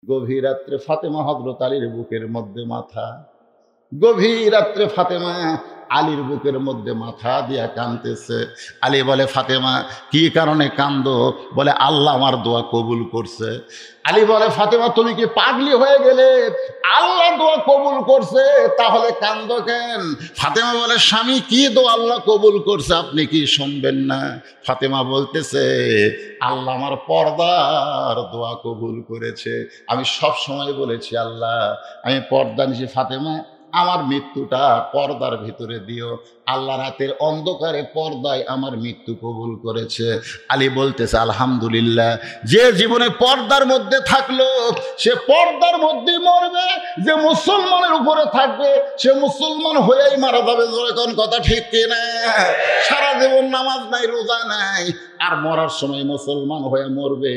গভীর রাত্রে ফাতেমা হযরত আলীর বুকের মধ্যে মাথা, গভীর রাত্রে ফাতেমা আলীর বুকের মধ্যে মাথা দিয়া কাঁদতেছে। আলী বলে, ফাতেমা কি কারণে কান্দো? বলে, আল্লাহ আমার দোয়া কবুল করছে। আলী বলে, ফাতেমা তুমি কি পাগলি হয়ে গেলে? আল্লাহ দোয়া কবুল করছে, তাহলে কান্দো কেন? ফাতেমা বলে, স্বামী কি দোয়া আল্লাহ কবুল করছে আপনি কি শুনবেন না? ফাতেমা বলতেছে, আল্লাহ আমার পর্দার দোয়া কবুল করেছে। আমি সব সময় বলেছি আল্লাহ আমি পর্দা নিছি, ফাতেমা আমার মৃত্যুটা পর্দার ভিতরে দিও। আল্লাহ রাতের অন্ধকারে পর্দায় আমার মৃত্যু কবুল করেছে। আলী বলতেছে, আলহামদুলিল্লাহ, যে জীবনে পর্দার মধ্যে থাকলো সে পর্দার মধ্যেই মরবে, যে মুসলমানের উপরে থাকবে সে মুসলমান হয়েই মারা যাবে। যখন কথা ঠিক কিনা? সারা জীবন নামাজ নাই, রোজা নাই, আর মরার সময় মুসলমান হয়ে মরবে,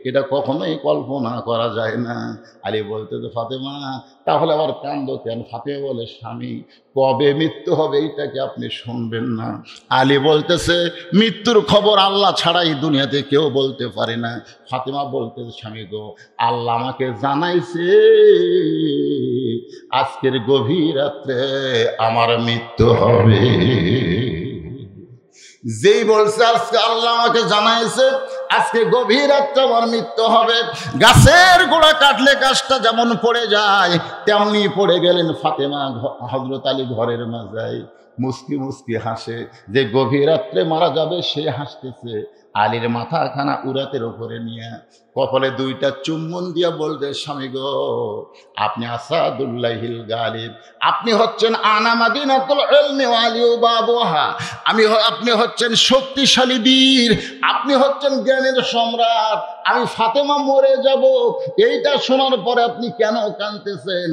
এটা কখনোই কল্পনা করা যায় না। আলী বলতেছে, ফাতেমা তাহলে আবার কান্দ কেন? ফাতেমা বলে, স্বামী কবে মৃত্যু হবে এইটাকে আপনি শুনবেন না? আলী বলতেছে, মৃত্যুর খবর আল্লাহ ছাড়াই দুনিয়াতে কেউ বলতে পারে না। ফাতেমা বলতেছে, স্বামী গো, আল্লাহ আমাকে জানাইছে আজকের গভীর রাত্রে আমার মৃত্যু হবে। যেই বলছে আজকে আল্লাহ আমাকে জানাইছে আজকে গভীর রাত্রে আমার মৃত্যু হবে, গাছের গোড়া কাটলে গাছটা যেমন পড়ে যায় তেমনি পড়ে গেলেন ফাতেমা হযরত আলী ঘরের মাঝায়। মুস্কি মুস্কি হাসে, যে গভীর রাত্রে মারা যাবে সে হাসতেছে। আলীর মাথাখানা উরাতের উপরে নিয়ে কপালে দুইটা চুম্বন দিয়া বলতে, স্বামী গো, আপনি আসাদুল্লাহিল গালিব, আপনি হচ্ছেন আনা মাদিনাতুল ইলমি ওয়া আলী বাবুহা, আপনি হচ্ছেন শক্তিশালী বীর, আপনি হচ্ছেন জ্ঞানের সম্রাট। আমি ফাতেমা মরে যাব এইটা শোনার পরে আপনি কেন কাঁদতেছেন?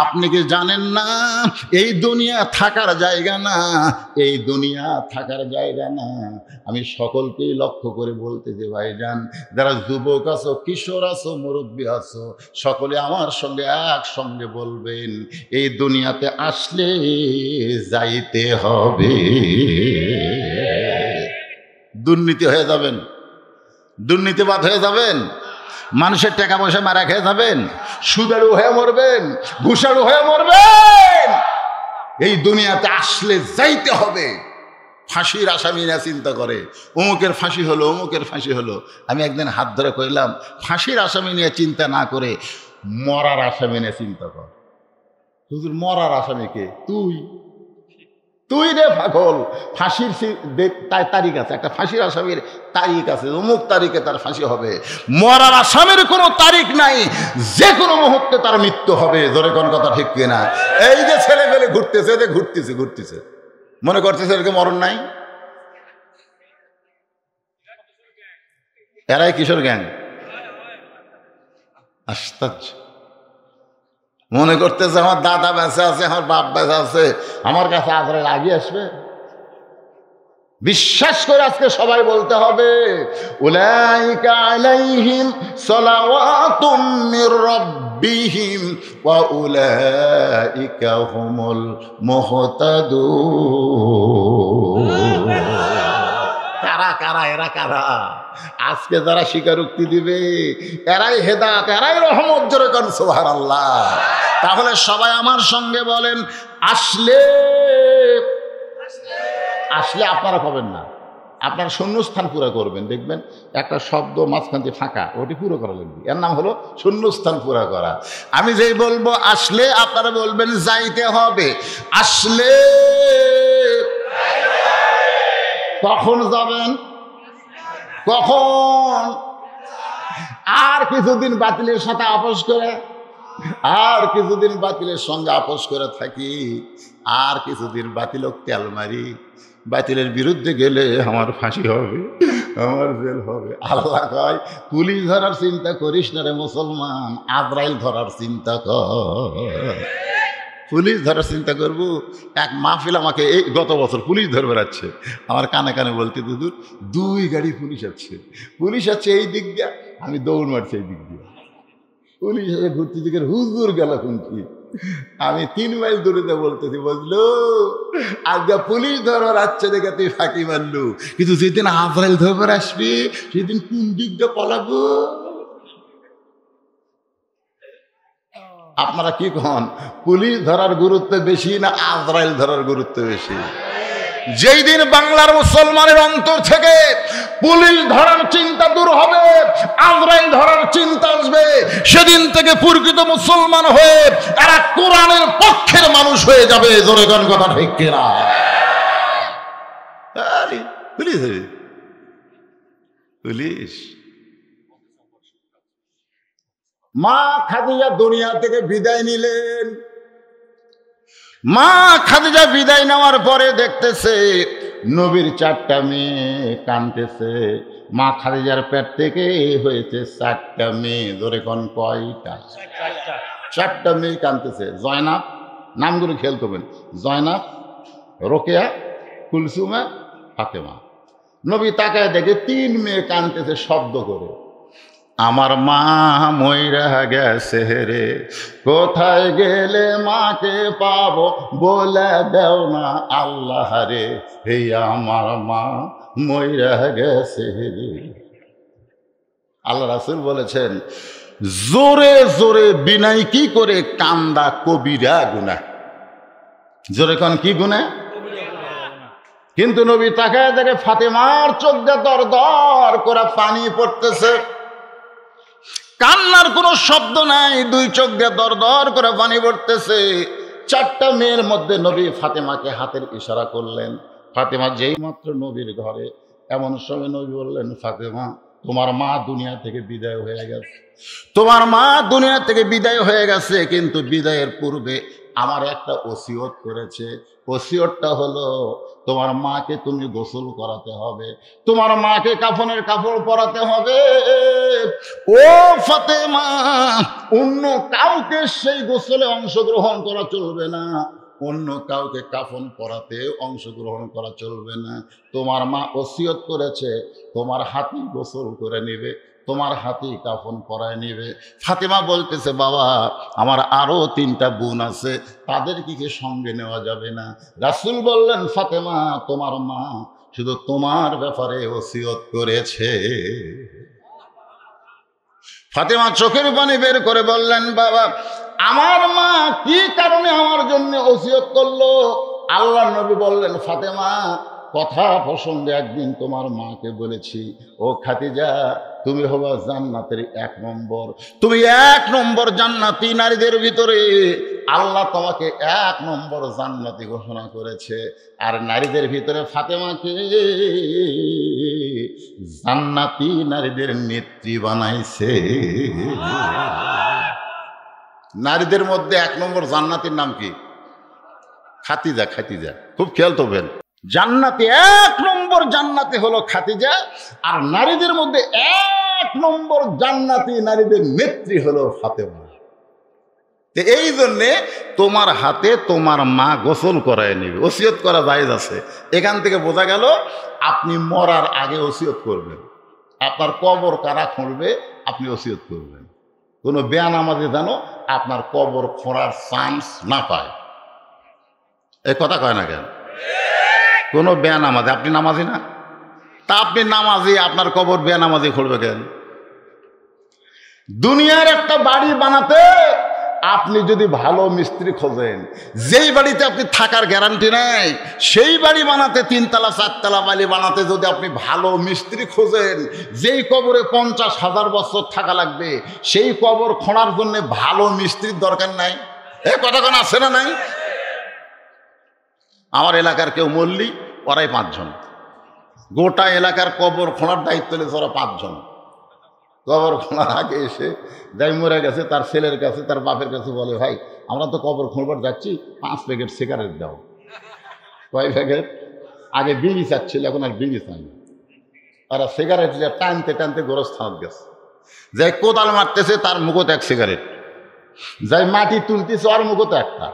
আপনি কি জানেন না এই দুনিয়া থাকার জায়গা না, এই দুনিয়া থাকার জায়গা না। আমি সকলকেই লক্ষ্য করে বলতে যে, ভাইজান যারা যুবক আছো, কিশোর আছো, মুরব্বী আছো, সকলে আমার সঙ্গে একসঙ্গে বলবেন, এই দুনিয়াতে আসলে যাইতে হবে। দুর্নীতি হয়ে যাবেন, দুর্নীতিবাদ হয়ে যাবেন, মানুষের টাকা পয়সা মারা খেয়ে যাবেন, সুদারু হয়ে মরবেন, ঘুষারু হয়ে মরবেন। এই দুনিয়াতে আসলে যাইতে হবে। ফাঁসির আসামি না চিন্তা করে অমুকের ফাঁসি হলো, অমুকের ফাঁসি হলো। আমি একদিন হাত ধরে কইলাম, ফাঁসির আসামি নিয়ে চিন্তা না করে মরার আসামি নিয়ে চিন্তা কর। হুজুর মরার আসামিকে? তুই রে পাগল। ফাঁসির তারিখ আছে, একটা ফাঁসির আসামির তারিখ আছে, অমুক তারিখে তার ফাঁসি হবে। মরার আসামির কোনো তারিখ নাই, যে কোনো মুহূর্তে তার মৃত্যু হবে। জোরে কোন কথা ঠিক কিনা? এই যে ছেলে পেলে ঘুরতেছে, ঘুরতেছে মনে করতেছে এরকম মরণ নাই। এরাই কিশোর গ্যাং। আশ্চর্য, মনে করতেছে আমার দাদা বেঁচে আছে, আমার বাপ বেঁচে আছে, আমার কাছে আজরাইল আগে আসবে। বিশ্বাস করে আজকে সবাই বলতে হবে, উলাইকা আলাইহিম সালাওয়াতুম মির রাব্বিহিম ওয়া উলাইকা হুমুল মুহতাদুন। কারা এরা কারা? আজকে যারা স্বীকারোক্তি দিবে এরাই হেদায়েত, এরাই রহমত। জোরে কোন সুবহানাল্লাহ। তাহলে সবাই আমার সঙ্গে বলেন, আসলে আপনারা পাবেন না, আপনারা শূন্যস্থান পুরো করবেন। দেখবেন একটা শব্দ মাঝখান দিয়ে ফাঁকা, ওটি পুরো করা লাগবে। এর নাম হলো শূন্যস্থান পুরো করা। আমি যেই বলবো আসলে, আপনারা বলবেন যাইতে হবে। আসলে কখন যাবেন? কখন? আর কিছুদিন বাতিলের সাথে আপোষ করে, আর কিছুদিন বাতিলের সঙ্গে আপোষ করে থাকি, আর কিছুদিন বাতিলক তেল মারি, বাতিলের বিরুদ্ধে গেলে আমার ফাঁসি হবে, আমার জেল হবে। আল্লাহ কয়, পুলিশ ধরার চিন্তা করিস না রে মুসলমান, আজরাইল ধরার চিন্তা কর। পুলিশ ধরার চিন্তা করবো? এক মাহফিল আমাকে এই গত বছর পুলিশ ধরে বেড়াচ্ছে, আমার কানে কানে বলতে, দুদূর 2 গাড়ি পুলিশ আছে এই দিক দিয়ে। আমি দৌড় মারছি এই দিক দিয়ে, পুলিশ এসে ঘুরতে দিকে, হুজুর গেল কোনটি। আমি 3 মাইল দূরে বলতেছি, বুঝলো আজকে পুলিশ ধরবার আসছে দেখে তুই ফাঁকি মারলু, কিন্তু যেদিন আজরাইল ধরবার আসবি সেদিন কোন দিক দিয়ে পলাবো? আপনারা কি কন, পুলিশ ধরার গুরুত্ব বেশি না আজরাইল ধরার গুরুত্ব বেশি? যেই দিন বাংলার মুসলমানের অন্তর থেকে পুলিশ ধরার চিন্তা দূর হবে, আজরাইল ধরার চিন্তা আসবে, সেদিন থেকে প্রকৃত মুসলমান হয়ে এরা কোরআনের পক্ষের মানুষ হয়ে যাবে। জোরে কোন কথা ঠিক কিনা? পুলিশ পুলিশ মা খাদিজা দুনিয়া থেকে বিদায় নিলেন। মা খাদিজা বিদায় নেওয়ার পরে দেখতেছে নবীর 4টা মেয়ে কাঁদতেছে। মা খাদিজার পেট থেকে হয়েছে 4টা মেয়ে। ধরে কোন কয়টা? 4টা মেয়ে কাঁদতেছে। জয়নাব, নামগুলো খেয়াল করবেন, জয়নাব, রোকেয়া, কুলসুমা, ফাতেমা। নবী তাকায় দেখে 3 মেয়ে কাঁদতেছে শব্দ করে, আমার মা মইরা গেছে রে, কোথায় গেলে মাকে পাবো বলে দেও না আল্লাহ রে, হে আমার মা মইরা গেছে রে। আল্লাহ রাসূল বলেছেন, জোরে জোরে বিনাই কি করে কান্দা কবিরা গুনাহ। জোরে কোন কি গুনাহ? কিন্তু নবী তাকায় দেখে ফাতেমার চোখ দিয়ে দর দর করে পানি পড়তেছে, কান্নার কোনো শব্দ নাই, 2 চোখ দিয়ে দর দর করে পানি পড়তেছে। 4টা মেয়ের মধ্যে নবী ফাতেমাকে হাতের ইশারা করলেন। ফাতেমা যেই মাত্র নবীর ঘরে, এমন সময় নবী বললেন, ফাতেমা তোমার মা দুনিয়া থেকে বিদায় হয়ে গেছে, তোমার মা দুনিয়া থেকে বিদায় হয়ে গেছে, কিন্তু বিদায়ের পূর্বে আমার একটা ওসিয়ত করেছে। ওসিয়তটা হলো তোমার মাকে তুমি গোসল করাতে হবে, তোমার মাকে কাফনের কাপড় পরাতে হবে। ও ফাতেমা, অন্য কাউকে সেই গোসলে অংশগ্রহণ করা চলবে না, অন্য কাউকে কাফন পরাতে অংশগ্রহণ করা চলবে না। তোমার মা ওসিয়ত করেছে তোমার হাতি গোসল করে নেবে, তোমার হাতি কাফন পরায় নেবে। ফাতেমা বলতেছে, বাবা আমার আরো 3টা বোন আছে, তাদেরকে কি সঙ্গে নেওয়া যাবে না? রাসূল বললেন, ফাতেমা তোমার মা শুধু তোমার ব্যাপারে ওসিয়ত করেছে। ফাতেমা চোখের পানি বের করে বললেন, বাবা আমার মা কি কারণে আমার জন্য ওসিয়ত করলো? আল্লাহর নবী বললেন, ফাতেমা কথা প্রসঙ্গে একদিন তোমার মাকে বলেছি, ও খাদিজা তুমি হবা জান্নাতের 1 নম্বর, তুমি 1 নম্বর জান্নাতি নারীদের ভিতরে। আল্লাহ তোমাকে 1 নম্বর জান্নাতি ঘোষণা করেছে, আর নারীদের ভিতরে ফাতেমাকে জান্নাতি নারীদের নেত্রী বানাইছে। নারীদের মধ্যে 1 নম্বর জান্নাতির নাম কি? খাদিজা। খাদিজা খুব খেয়াল করবেন, জান্নাতি 1 নম্বর জান্নাতি হলো খাদিজা, আর নারীদের মধ্যে 1 নম্বর জান্নাতি নারীদের নেত্রী হলো ফাতেমা। এই জন্যে তোমার হাতে তোমার মা গোসল করায় নেবে। ওসিয়ত করা জায়েজ আছে। এখান থেকে বোঝা গেল আপনি মরার আগে ওসিয়ত করবেন, আপনার কবর কারা খুঁড়বে আপনি ওসিয়ত করবেন। কোনো বেয়ানামাজি যেন আপনার কবর খোঁড়ার চান্স না পায়। এই কথা কয় না কেন? কোনো বেয়ানামাজি, আপনি নামাজি না, তা আপনি নামাজি, আপনার কবর বেয়ানামাজি খুঁড়বে কেন? দুনিয়ার একটা বাড়ি বানাতে আপনি যদি ভালো মিস্ত্রি খোঁজেন, যেই বাড়িতে আপনি থাকার গ্যারান্টি নেই, সেই বাড়ি বানাতে 3 তলা 4 তলা বাড়ি বানাতে যদি আপনি ভালো মিস্ত্রি খোঁজেন, যেই কবরে 50,000 বছর থাকা লাগবে, সেই কবর খোঁড়ার জন্য ভালো মিস্ত্রির দরকার নাই। এ কথা কোন আছে না নাই? আমার এলাকার কেউ মরলি ওরাই 5 জন, গোটা এলাকার কবর খোঁড়ার দায়িত্ব নিয়েছে ওরা 5 জন। কবর খোঁড়ার আগে এসে যাই মরে গেছে তার ছেলের কাছে তার বাপের কাছে বলে, ভাই আমরা তো কবর খোঁড়বার যাচ্ছি, 5 প্যাকেট সিগারেট দাও। কয় প্যাকেট? আগে বিড়ি চাচ্ছিল, এখন আর বিড়ি চাই না। তারা সিগারেট টানতে টানতে গোরস্থান গেছে। যাই কোদাল মারতেছে তার মুখত 1 সিগারেট, যাই মাটি তুলতেছে ওর মুখত 1টা,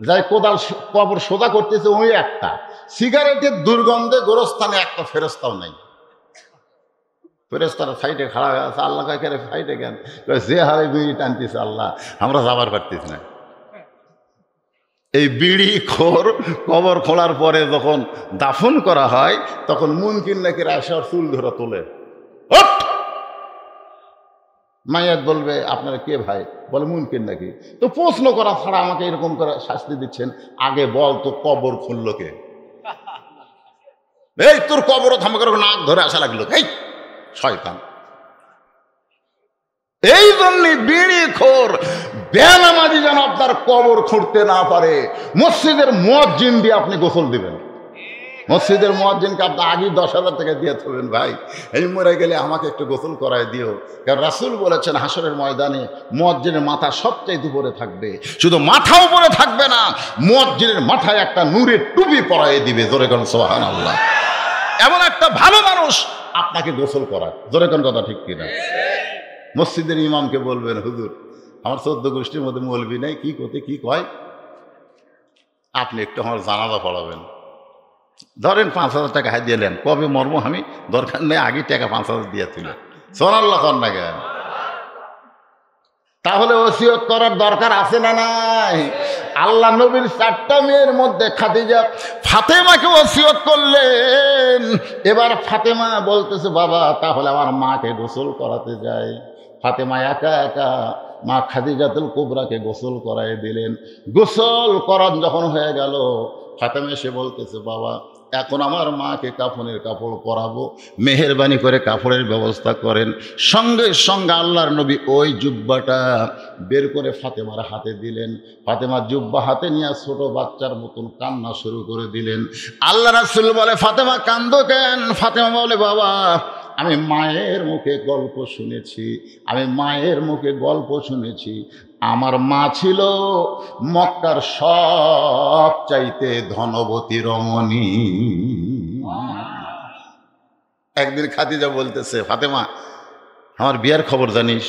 যাই কোদাল কবর সোজা করতেছে ওই 1টা। সিগারেটের দুর্গন্ধে গোরস্থানে একটা ফেরস্তাও নাই। ফেরেশতারা সাইডে খাড়া হয়ে আছে। আল্লাহ কাকে সাইডে কেন? যে হারে বিড়ি টানতেছে আল্লাহ, আমরা যাবার পারতেছি না। এই বিড়ি খোর কবর খোলার পরে যখন দাফন করা হয়, তখন মুনকির নাকির আসার চুল ধরে তোলে, মাইয়াত বলবে আপনারা কে ভাই? বলে মুনকির নাকি। তো প্রশ্ন করা ছাড়া আমাকে এরকম করে শাস্তি দিচ্ছেন, আগে বল তো কবর খুললো কে? এই তোর কবরও থামা করে নাক ধরে আসা লাগলো, এই শয়তান। এই জন্যই বিড়ি খোর বেনামাজি যেন আপনার কবর খুঁড়তে না পারে, মসজিদের মুয়াজ্জিন দিয়ে আপনি গোসল দিবেন। মসজিদের মুয়াজ্জিনকে আপনি আগে 10,000 টাকা দিয়ে থাকবেন, ভাই এই মরে গেলে আমাকে একটু গোসল করায় দিও। কারণ রাসূল বলেছেন হাসরের ময়দানে মুয়াজ্জিনের মাথা সবচেয়ে উপরে থাকবে, শুধু মাথা উপরে থাকবে না, মুয়াজ্জিনের মাথায় একটা নূরের টুপি পরায় দিবে। জোরে কোন সুবহানাল্লাহ। এমন একটা ভালো মানুষ আপনাকে গোসল করায়। জোরে কোন কথা ঠিক কিনা? মসজিদের ইমামকে বলবেন, হুজুর আমার 14 গোষ্ঠীর মধ্যে মৌলবি নাই, কি করতে কি কয়, আপনি একটু আমার জানাজা পড়াবেন। ধরেন 5,000 টাকা হাত দিলেন, কবে মর্ম আমি দরকার নেই, আগে টাকা 5,000 দিয়েছিল। সুবহানাল্লাহ কর না কেন? তাহলে ওসিয়ত করার দরকার আছে না নাই? আল্লাহ নবীর 4টা মেয়ের মধ্যে খাদিজা ফাতেমাকে ওসিয়ত করলেন। এবার ফাতেমা বলতেছে, বাবা তাহলে আমার মাকে গোসল করাতে যাই। ফাতেমা একা একা মা খাদিজাতুল কুবরাকে গোসল করাই দিলেন। গোসল করার যখন হয়ে গেল, ফাতেমা এসে বলতেছে, বাবা এখন আমার মাকে কাফনের কাপড় পরাবো, মেহেরবানি করে কাপড়ের ব্যবস্থা করেন। সঙ্গে সঙ্গে আল্লাহর নবী ওই জুব্বাটা বের করে ফাতেমার হাতে দিলেন। ফাতেমা জুব্বা হাতে নিয়ে ছোট বাচ্চার মতন কান্না শুরু করে দিলেন। আল্লাহ রাসূল বলে, ফাতেমা কান্দো কেন? ফাতেমা বলে, বাবা আমি মায়ের মুখে গল্প শুনেছি, আমি মায়ের মুখে গল্প শুনেছি, আমার মা ছিল মক্কার সব চাইতে ধনবতী রমণী। একদিন খাদিজা বলতেছে, ফাতেমা আমার বিয়ার খবর জানিস?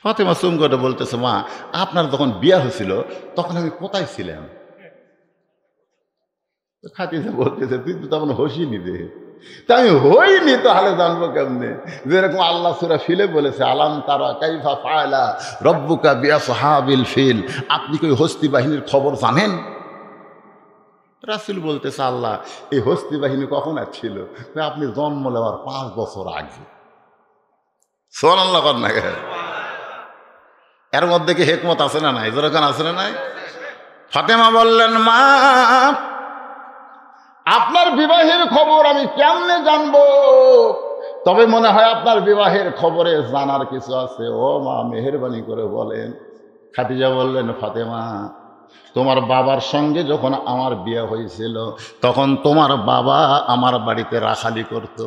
ফাতেমা চুম করে বলতেছে, মা আপনার যখন বিয়া হয়েছিল তখন আমি কোথায় ছিলাম? খাদিজা বলতেছে, তুই তো তখন হোসিনি রে। তা আমি হইনি, তাহলে জানবো কেমনে? যেরকম আল্লাহ সূরা ফিলে বলেছে, আলাম তারা কাইফা ফাআলা রব্বুকা বিআসহাবিল ফিল, আপনি কি হস্তি বাহিনীর খবর জানেন? রাসূল বলতেছে, আল্লাহ এই হস্তি বাহিনী কখন আসছিল? আপনি জন্ম নেওয়ার 5 বছর আগে। সুবহানাল্লাহ কর না? এর মধ্যে কি হিকমত আছে না নাই? যেরকম আছে না নাই? ফাতেমা বললেন, মা আপনার বিবাহের খবর আমি কেমনে জানবো? তবে মনে হয় আপনার বিবাহের খবরে জানার কিছু আছে। ও মা মেহেরবানি করে বলেন। খাদিজা বললেন, ফাতেমা তোমার বাবার সঙ্গে যখন আমার বিয়ে হয়েছিল তখন তোমার বাবা আমার বাড়িতে রাখালি করত।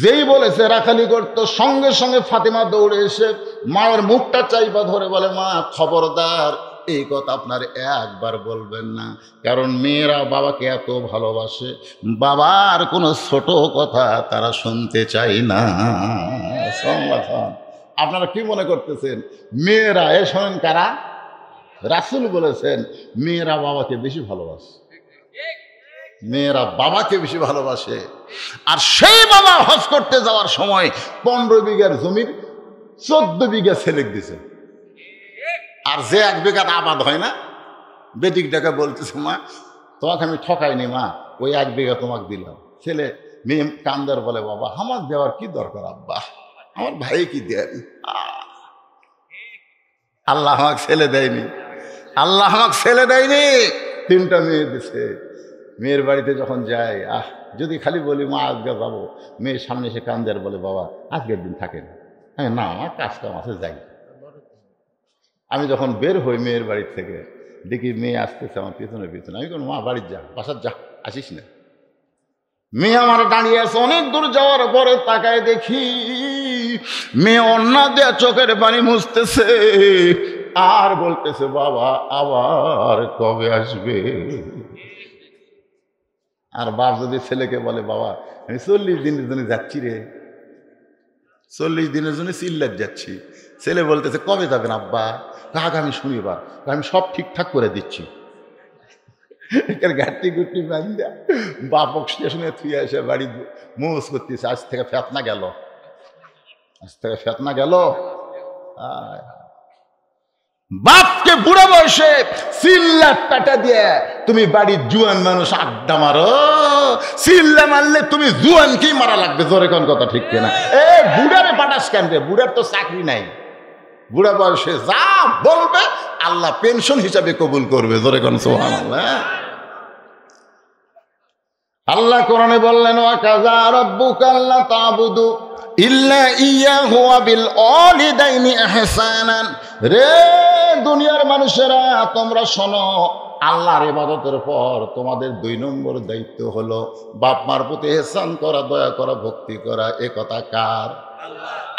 যেই বলেছে রাখালি করত, সঙ্গে সঙ্গে ফাতেমা দৌড়ে এসে মায়ের মুখটা চাইবা ধরে বলে, মা খবরদার এই কথা আপনার একবার বলবেন না, কারণ মেয়েরা বাবাকে এত ভালোবাসে, বাবার কোনো ছোট কথা তারা শুনতে চায় না। আপনারা কি মনে করতেছেন মেয়েরা? এ শোনেন কারা? রাসূল বলেছেন মেয়েরা বাবাকে বেশি ভালোবাসে, মেয়েরা বাবাকে বেশি ভালোবাসে। আর সেই বাবা হজ করতে যাওয়ার সময় 15 বিঘার জমির 14 বিঘা ছেলেক দিছে। আর যে 1 বিঘা আবাদ হয় না, বেটিক ডাকা বলতেছে, মা তোমাকে আমি ঠকাইনি মা, ওই 1 বিঘা তোমাকে দিলাম। ছেলে মেয়ে কান্দার বলে, বাবা আমার দেওয়ার কি দরকার আব্বা, আমার ভাই কি দেন, আল্লাহ আমাকে ছেলে দেয়নি, আল্লাহ আমাকে ছেলে দেয়নি। 3টা মেয়ে দিছে। মেয়ের বাড়িতে যখন যায়, যদি খালি বলি মা আজকে যাবো, মেয়ের সামনে এসে কান্দার বলে, বাবা আজকের দিন থাকেন। হ্যাঁ না আমার কাজ কাম আছে, যাই। আমি যখন বের হই মেয়ের বাড়ির থেকে, দেখি মেয়ে আসতেছে আমার পিছনে পিছনে। আমি কোনো মা বাড়ির যা, বাসার যা, আসিস না। মেয়ে আমার দাঁড়িয়ে আছে। অনেক দূর যাওয়ার পরে তাকায় দেখি মেয়ে অন্না দেয়া চোখের পানি মুছতেছে আর বলতেছে, বাবা আবার কবে আসবে? আর বাপ যদি ছেলেকে বলে, বাবা আমি 40 দিনের জন্য যাচ্ছি রে, 40 দিনের জন্য সিল্লার যাচ্ছি। ছেলে বলতেছে, কবে যাবেন আব্বা? আগামী শনিবার। আমি সব ঠিকঠাক করে দিচ্ছি। ঘাটতি গুটি বান্ধা বাপক স্টেশনে থুয়ে এসে বাড়ি মোজ করতেছে। আজ থেকে ফেতনা গেল, আজ থেকে ফেতনা গেল। বাপকে বুড়ো বয়সে সিল্লার টাটা দিয়ে তুমি বাড়ির জুয়ান মানুষ আড্ডা মারো, চিল্লা মারলে তুমি জুয়ানকেই মারা লাগবে, জোরে কোন কথা ঠিক কিনা? এ বুড়ারে পাঠাস কেন রে? বুড়ার তো চাকরি নাই, বুড়া বয়সে যা বলবে আল্লাহ পেনশন হিসাবে কবুল করবে, জোরে কোন সুবহানাল্লাহ। আল্লাহ কোরআনে বললেন ওয়া কাযা রাব্বুকা আল্লা তা'বুদু ইল্লা ইয়াহু ওয়া বিল ওয়ালিদাইনি ইহসানান। রে দুনিয়ার মানুষেরা তোমরা শোনো, আল্লাহর ইবাদতের পর তোমাদের 2 নম্বর দায়িত্ব হলো বাপ মার প্রতি ইহসান করা, দয়া করা, ভক্তি করা। এ কথা কার?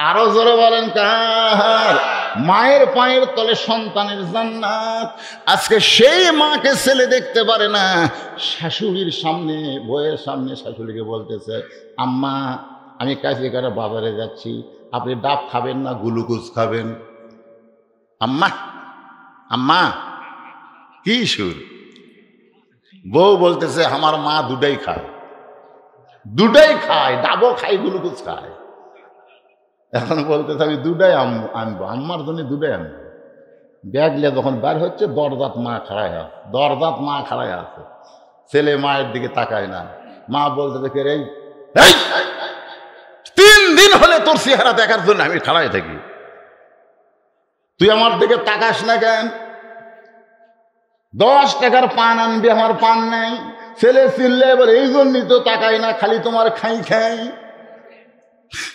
আরো জোরে বলেন কার? মায়ের পায়ের তলে সন্তানের জান্নাত। আজকে সেই মাকে ছেলে দেখতে পারে না, শাশুড়ির সামনে, বউয়ের সামনে শাশুড়িকে বলতেছে আম্মা আমি কাছে বাজারে যাচ্ছি, আপনি ডাব খাবেন না গ্লুকোজ খাবেন? আম্মা আম্মা কি সুর! বউ বলতেছে আমার মা দুটাই খায়, দুটাই খায়, ডাবও খায় গ্লুকোজ খায়। এখন বলতেছে আমি দুটাই আনবো, আম্মার জন্য দুটাই আনবো। ব্যাগ নিয়ে যখন বের হচ্ছে দরজাত মা খাড়ায় আছে, দরজাত মা খাড়ায় আছে। ছেলে মায়ের দিকে তাকায় না। মা বলতেছে কে রে, 3 দিন হলে তোর চেহারা দেখার জন্য আমি খাড়ায় থাকি, তুই আমার দিকে তাকাস না কেন? 10 টাকার পান আনবি, আমার পান নাই। ছেলে চিল্লে এবার এই জন্যই তো তাকাই না, খালি তোমার খাই খাই।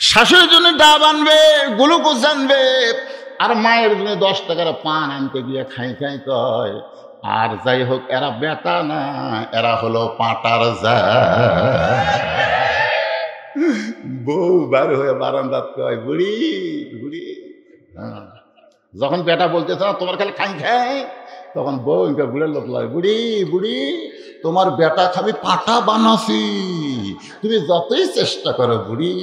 শাশুড়ির জন্য ডাব আনবে, গ্লুকোজ আনবে, আর মায়ের জন্য 10 টাকার পান আনতে গিয়ে খাই খাই কয়। আর যাই হোক এরা বেটা না, এরা হলো পাটার যা। বউ বার হয়ে বারান্দাত কয় বুড়ি বুড়ি। যখন বেটা বলতেছে না তোমার খালি খাই খাই, তখন বউ ইনকা বুড়ের লোক লয়, বুড়ি বুড়ি তোমার বেটা খাবি পাটা বানাসি, তুমি যতই চেষ্টা করো বুড়ি।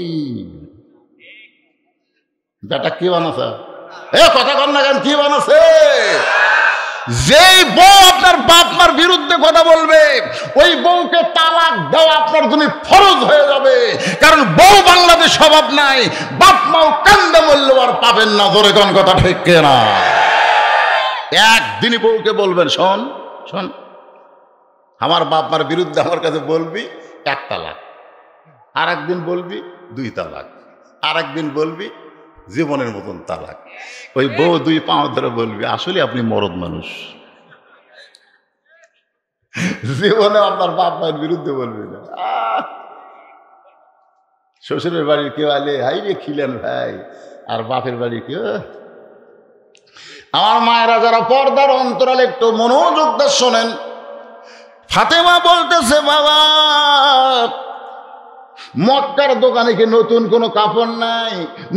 বেটা কি বানাছে? এ কথা কর না কেন, কি বানাছে? যেই বউ আপনার বাপ মার বিরুদ্ধে কথা বলবে ওই বউকে তালাক দেওয়া আপনার জন্য ফরজ হয়ে যাবে। কারণ বউ বাংলাদেশ স্বভাব নাই, বাপ মাও কান্দে মূল্য আর পাবেন না, জোরে কোন কথা ঠিক কিনা? একদিনই বউকে বলবেন শোন শোন আমার বাপ মার বিরুদ্ধে আমার কাছে বলবি 1 তালাক, আর একদিন বলবি 2 তালাক, আর একদিন বলবি জীবনের মতন তালাক। ওই বউ 2 পাও ধরে বলবি আসলে আপনি মরদ মানুষ, জীবনে আপনার বাপ মায়ের বিরুদ্ধে বলবি না। শ্বশুরের বাড়ির কেউ আলে হাই রে খিলেন ভাই, আর বাপের বাড়ি কেউ। আমার মায়েরা যারা পর্দার অন্তরালে একটু মনোযোগ দিয়ে শোনেন, ফাতেমা বলতেছে বাবা মক্কার দোকানে কি নতুন কোনো কাপড় নাই?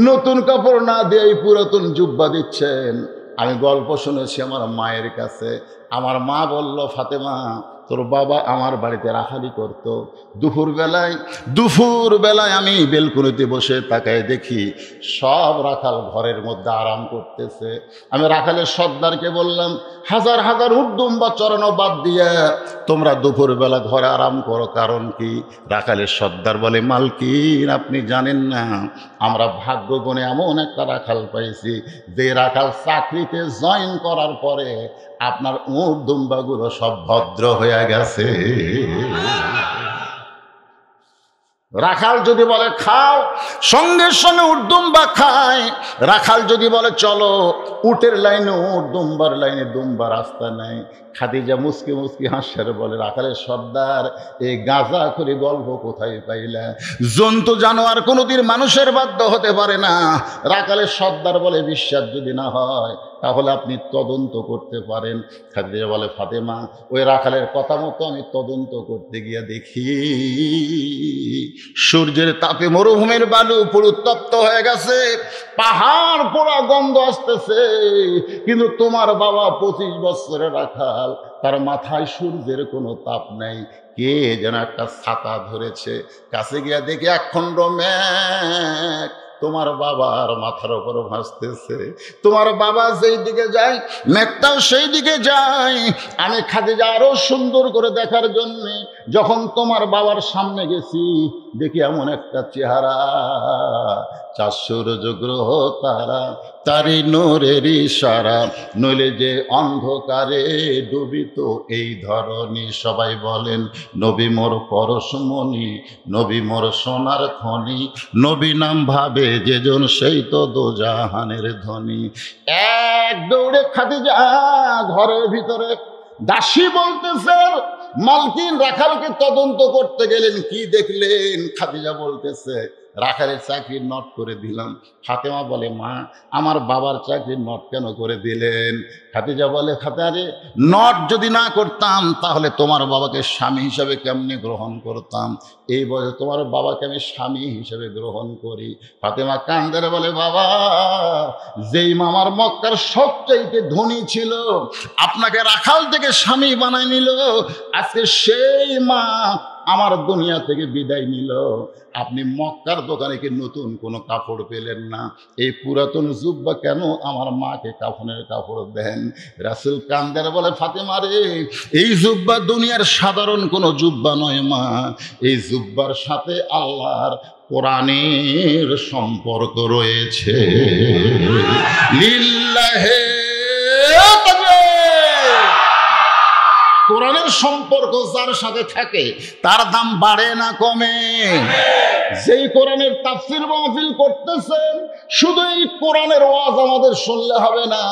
নতুন কাপড় না দিয়ে পুরাতন জুব্বা দিচ্ছেন। আমি গল্প শুনেছি আমার মায়ের কাছে। আমার মা বলল ফাতেমা তোর বাবা আমার বাড়িতে রাখালি করতো। দুপুর বেলায় আমি বেলকুনিতে বসে তাকায় দেখি সব রাখাল ঘরের মধ্যে আরাম করতেছে। আমি রাখালের সর্দারকে বললাম হাজার হাজার উটদুম্বা চড়ানো বাদ দিয়ে তোমরা দুপুরবেলা ঘরে আরাম করো, কারণ কি? রাখালের সর্দার বলে মালকিন আপনি জানেন না, আমরা ভাগ্য গুণে এমন একটা রাখাল পাইছি যে রাখাল চাকরিতে জয়েন করার পরে আপনার উট দুম্বাগুলো সব ভদ্র হয়ে গেছে। রাখাল যদি বলে খাও, সঙ্গে সঙ্গে উট দুম্বা খায়। রাখাল যদি বলে চলো, উটের লাইনে উট, দুম্বার লাইনে দুম্বা, রাস্তা নাই। খাদিজা মুসকি মুসকি হাসির বলে রাখালের সর্দার এই গাঁজা করে গল্প কোথায় পাইলা? জন্তু জানোয়ার কোনোদিন মানুষের বাধ্য হতে পারে না। রাখালের সর্দার বলে বিশ্বাস যদি না হয় তাহলে আপনি তদন্ত করতে পারেন। খাদিজা বলে ফাতেমা ওই রাখালের কথা মতো আমি তদন্ত করতে গিয়ে দেখি সূর্যের তাপে মরুভূমির বালু পুরো উত্তপ্ত হয়ে গেছে, পাহাড় পোড়া গন্ধ আসতেছে, কিন্তু তোমার বাবা 25 বছরের রাখাল, তার মাথায় সূর্যের কোনো তাপ নাই। কে যেন একটা ছাতা ধরেছে। কাছে গিয়া দেখি 1 খণ্ড মেঘ তোমার বাবার মাথার উপর ভাসতেছে। তোমার বাবা যেই দিকে যায় মেঘটাও সেই দিকে যায়। আমি খাদিজা আরো সুন্দর করে দেখার জন্য যখন তোমার বাবার সামনে গেছি দেখি এমন একটা চেহারা, 4 সূর্য গ্রহ তারা, তারই নূরের ইশারা, নইলে যে অন্ধকারে ডুবিত এই ধরনী। সবাই বলেন নবী মোর পরশমণি, নবী মোর সোনার খনি, নবী নাম ভাবে যেজন সেই তো দোজাহানের ধনী। এক দৌড়ে খাদিজা ঘরের ভিতরে, দাসী বলতেছেন মালকিন রাখালকে তদন্ত করতে গেলেন, কি দেখলেন? খাদিজা বলতেছে রাখালের চাকরির নট করে দিলাম। ফাতেমা বলে মা আমার বাবার চাকরির নট কেন করে দিলেন? খাদিজা বলে খাতারে নট যদি না করতাম তাহলে তোমার বাবাকে স্বামী হিসাবে কেমনে গ্রহণ করতাম? এই বয়সে তোমার বাবাকে আমি স্বামী হিসেবে গ্রহণ করি। ফাতেমা কান্দারে বলে বাবা, যেই মামার মক্কার সবচাইতে ধনী ছিল আপনাকে রাখাল থেকে স্বামী বানায় নিল, আজকে সেই মা আমার দুনিয়া থেকে বিদায় নিল। আপনি মক্কার দোকানে কি নতুন কোনো কাপড় পেলেন না? এই পুরাতন জুব্বা কেন আমার মাকে কাফনের কাপড় দেন? রাসূল কান্দারে বলে ফাতেমা রে, এই জুব্বা দুনিয়ার সাধারণ কোনো জুব্বা নয় মা, এই জুব্বার সাথে আল্লাহর কোরআনের সম্পর্ক রয়েছে। লিল্লাহে কোরআনের সম্পর্ক যার সাথে থাকে তার দাম বাড়ে না কমে। যেই কোরআনের তাফসীর মাহফিল করতেছেন, শুধু এই কোরআনের ওয়াজ আমাদের শুনলে হবে না।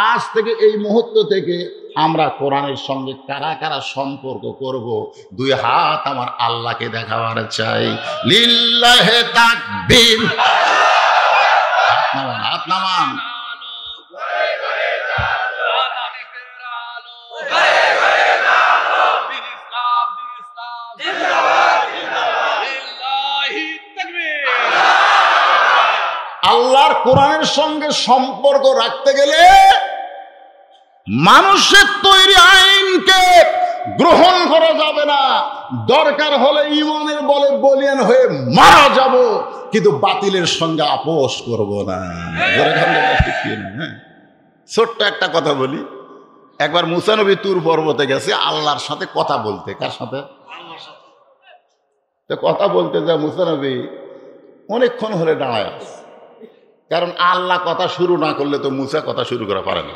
আজ থেকে এই মুহূর্ত থেকে আমরা কোরআনের সঙ্গে কারা কারা সম্পর্ক করব, 2 হাত আমার আল্লাহকে দেখাবার চাই। লিল্লাহে তাকবীর, হাত নামান। আল্লাহর কোরআনের সঙ্গে সম্পর্ক রাখতে গেলে মানুষের তৈরি আইনকে গ্রহণ করা যাবে না। দরকার হলে ঈমানের বলে বলিয়ান হয়ে মারা যাব, কিন্তু বাতিলের সঙ্গে আপোষ করব না। ছোট্ট একটা কথা বলি, একবার মুসা নবী তুর পর্বতে গেছে আল্লাহর সাথে কথা বলতে। কার সাথে? কথা বলতে যা মুসা নবী অনেকক্ষণ হলে দাঁড়ায় আছে, কারণ আল্লাহ কথা শুরু না করলে তো মুসা কথা শুরু করা পারে না।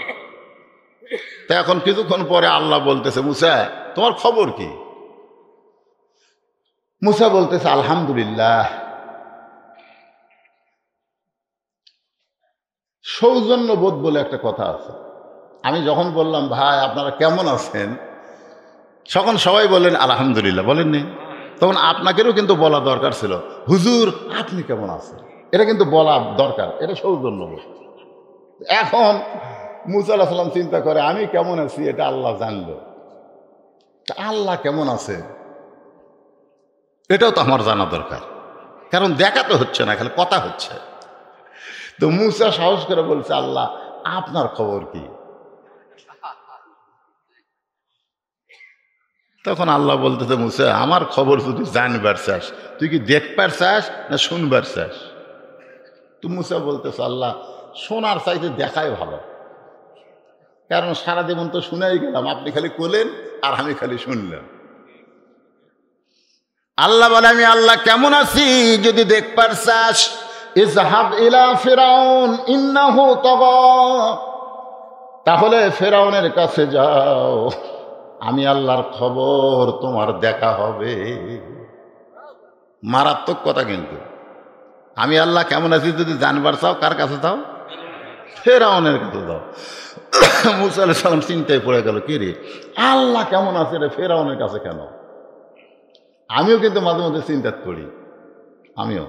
তা এখন কিছুক্ষণ পরে আল্লাহ বলতেছে মুসা তোমার খবর কি? মুসা বলতেছে আলহামদুলিল্লাহ। সৌজন্য বোধ বলে একটা কথা আছে। আমি যখন বললাম ভাই আপনারা কেমন আছেন, তখন সবাই বললেন আলহামদুলিল্লাহ, বলেননি? তখন আপনাকেও কিন্তু বলা দরকার ছিল হুজুর আপনি কেমন আছেন, এটা কিন্তু বলা দরকার, এটা সৌজন্য বোধ। এখন মুসা আলাইহিস সালাম চিন্তা করে আমি কেমন আছি এটা আল্লাহ জানলো, আল্লাহ কেমন আছে এটাও তো আমার জানা দরকার, কারণ দেখা তো হচ্ছে না, খালি কথা হচ্ছে। তো মুসা সাহস করে বলছে আল্লাহ আপনার খবর কি? তখন আল্লাহ বলতেছে মুসা আমার খবর যদি জানবার চাস তুই কি দেখবার চাস না শুনবার চাস? তো মুসা বলতেছে আল্লাহ শোনার চাইতে দেখাই ভালো, কারণ সারা জীবন তো শুনেই গেলাম, আপনি খালি বলেন আর আমি খালি শুনলাম। আল্লাহ বলে আমি আল্লাহ কেমন আছি যদি দেখবার চাস ইযহাব ইলা ফিরাউন ইন্নাহু তাগা, তাহলে ফেরাউনের কাছে যাও, আমি আল্লাহর খবর তোমার দেখা হবে। মারাত্মক কথা কিন্তু। আমি আল্লাহ কেমন আছি যদি জানবার চাও কার কাছে যাও? ফেরাউনের কাছে যাও। মুসা আলাইহিস সালাম চিন্তায় পড়ে গেল, কি রে আল্লাহ কেমন আছে রে ফেরাউনের কাছে কেন? আমিও কিন্তু মাঝে মাঝে চিন্তা করি, আমিও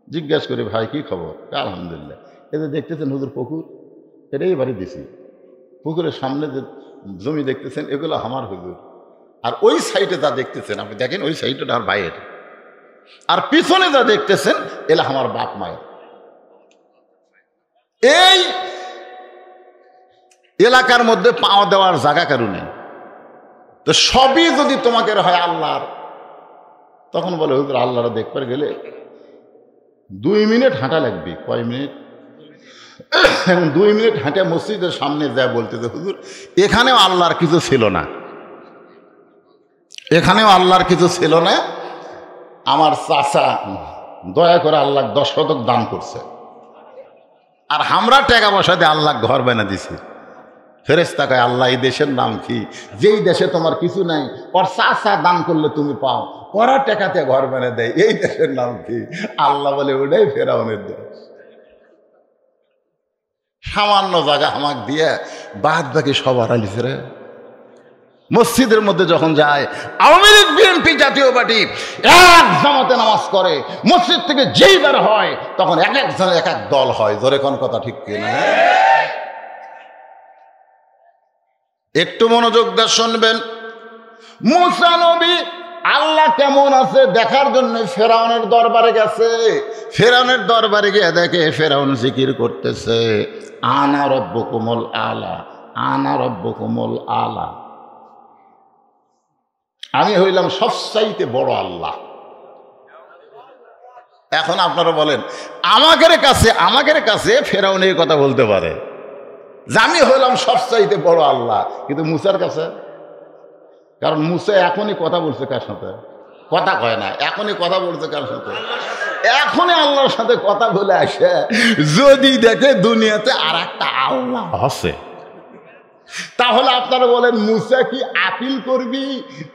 জিজ্ঞাসা করি ভাই কি খবর? আলহামদুলিল্লাহ। এই যে দেখতেছেন হুজুর পুকুর, এটাই বাড়ি দিছি, পুকুরের সামনে যে জমি দেখতেছেন এগুলো আমার হুজুর, আর ওই সাইডে যা দেখতেছেন আপনি দেখেন ওই সাইডটা আমার ভাইয়ের, আর পিছনে যা দেখতেছেন এলা আমার বাপ মায়ের। এই এলাকার মধ্যে পাওয়া দেওয়ার জায়গা কারণে তো সবই যদি তোমাকে হয় আল্লাহর, তখন বলে হুজুর আল্লাহরা দেখবার গেলে 2 মিনিট হাঁটা লাগবে। কয় মিনিট? 2 মিনিট হাঁটে মসজিদের সামনে যায় বলতেছে হুজুর এখানেও আল্লাহর কিছু ছিল না, এখানেও আল্লাহর কিছু ছিল না। আমার চাচা দয়া করে আল্লাহ 10 শতক দান করছে, আর আমরা টাকা পয়সা দিয়ে আল্লাহ ঘর বানা দিছি। ফেরেশতা কয় আল্লাহ এই দেশের নাম কি? যেই দেশে তোমার কিছু নাই, ওর চাচা দান করলে তুমি পাও, ওরা টাকাতে ঘর বানা দেয়, এই দেশের নাম কি? আল্লাহ বলে ওটাই ফেরাউনের দেশ। সামান্য জায়গা আমাকে দিয়ে বাদ বাকি সব হারাইছে রে। মসজিদের মধ্যে যখন যায়, আওয়ামী লীগ বিএনপি জাতীয় পার্টি এক জামাতে নামাজ করে, মসজিদ থেকে যেই বের হয় তখন এক একজনের এক এক দল হয়। জোরে কোন কথা ঠিক কিনা? একটু মনোযোগ দিয়ে শুনবেন। মুসা নবী আল্লাহ কেমন আছে দেখার জন্য ফেরাউনের দরবারে গেছে। ফেরাউনের দরবারে গিয়ে দেখে ফেরাউন জিকির করতেছে, আনা রব্বুকুমুল আলা, আনা রব্বুকুমুল আলা, আমি হইলাম সবচাইতে বড় আল্লাহ। এখন আপনারা বলেন, আমাদের কাছে ফেরাউন এই কথা বলতে পারে যে আমি হইলাম সবচাইতে বড় আল্লাহ, কিন্তু মুসার কাছে? কারণ মুসা এখনই কথা বলছে কার সাথে? কথা কয় না, এখনই কথা বলছে কার সাথে? এখনই আল্লাহর সাথে কথা বলে আসে যদি দেখে দুনিয়াতে আর একটা আল্লাহ আছে। তাহলে আপনারা বলেন, মুসা কি আপিল করবি,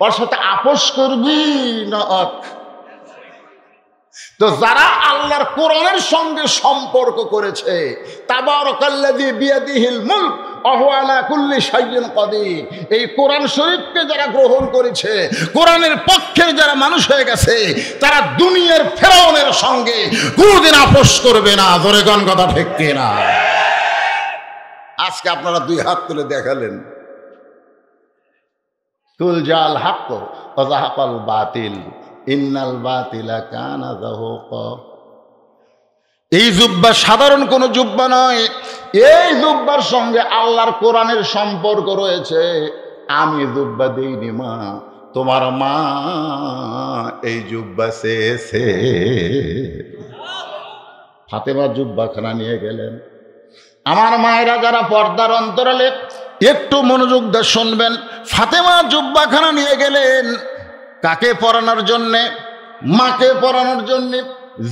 ওর সাথে আপোষ করবি না? তো যারা আল্লাহর কোরআনের সঙ্গে সম্পর্ক করেছে, তাবারাকাল্লাযী বিয়াদিহিল মুলক ওয়া হুয়া আলা কুল্লি শাইইন কাদির, এই কোরআন শরীফকে যারা গ্রহণ করেছে, কোরআনের পক্ষের যারা মানুষ হয়ে গেছে, তারা দুনিয়ার ফেরাউনের সঙ্গে কোনদিন আপোষ করবে না। জোরে কোন কথা ঠিক কিনা? আজকে আপনারা 2 হাত তুলে দেখালেন, কুল জাল হক ওয়া যাহাকাল বাতিল ইন্নাল বাতিলা কানা যাহুকা। এই জুব্বা সাধারণ কোনো জুব্বা নয়, এই জুব্বার সঙ্গে আল্লাহর কোরআনের সম্পর্ক রয়েছে। আমি জুব্বা দেইনি মা, তোমার মা এই জুব্বা চেয়েছে। ফাতেমা জুব্বাখানা নিয়ে গেলেন। আমার মায়েরা যারা পর্দার অন্তরালে একটু মনোযোগ দিয়ে শুনবেন। ফাতেমা জুব্বাখানা নিয়ে গেলেন কাকে পরানোর জন্যে? মাকে পরানোর জন্যে।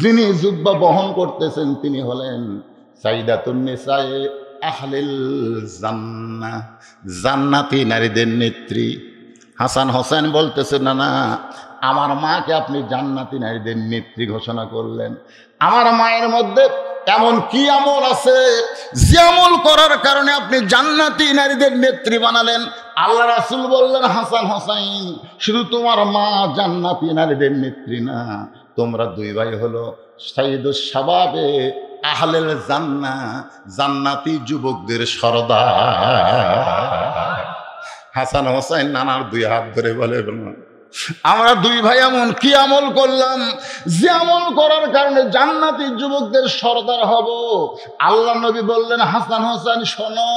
যিনি জুব্বা বহন করতেছেন তিনি হলেন সাইয়্যিদাতুন নিসায়ে আহলিল জান্নাহ, জান্নাতি নারীদের নেত্রী। হাসান হোসেন বলতেছে, না না, আমার মাকে আপনি জান্নাতি নারীদের নেত্রী ঘোষণা করলেন। আমার মায়ের মধ্যে এমন কি আমল আছে যে আমল করার কারণে আপনি জান্নাতি নারীদের নেত্রী বানালেন? আল্লাহ রাসূল বললেন, হাসান হোসাইন, শুধু তোমার মা জান্নাতি নারীদের নেত্রী না, তোমরা 2 ভাই হলো সাইয়্যিদুশ শাবাবে আহলেল জান্নাহ, জান্নাতি যুবকদের সরদার। হাসান হোসাইন নানার 2 হাত ধরে বলে, আমরা 2 ভাই এমন কি আমল করলাম যে আমল করার কারণে জান্নাতি যুবকদের সরদার হব? আল্লাহ নবী বললেন, হাসান হোসেন শোনো,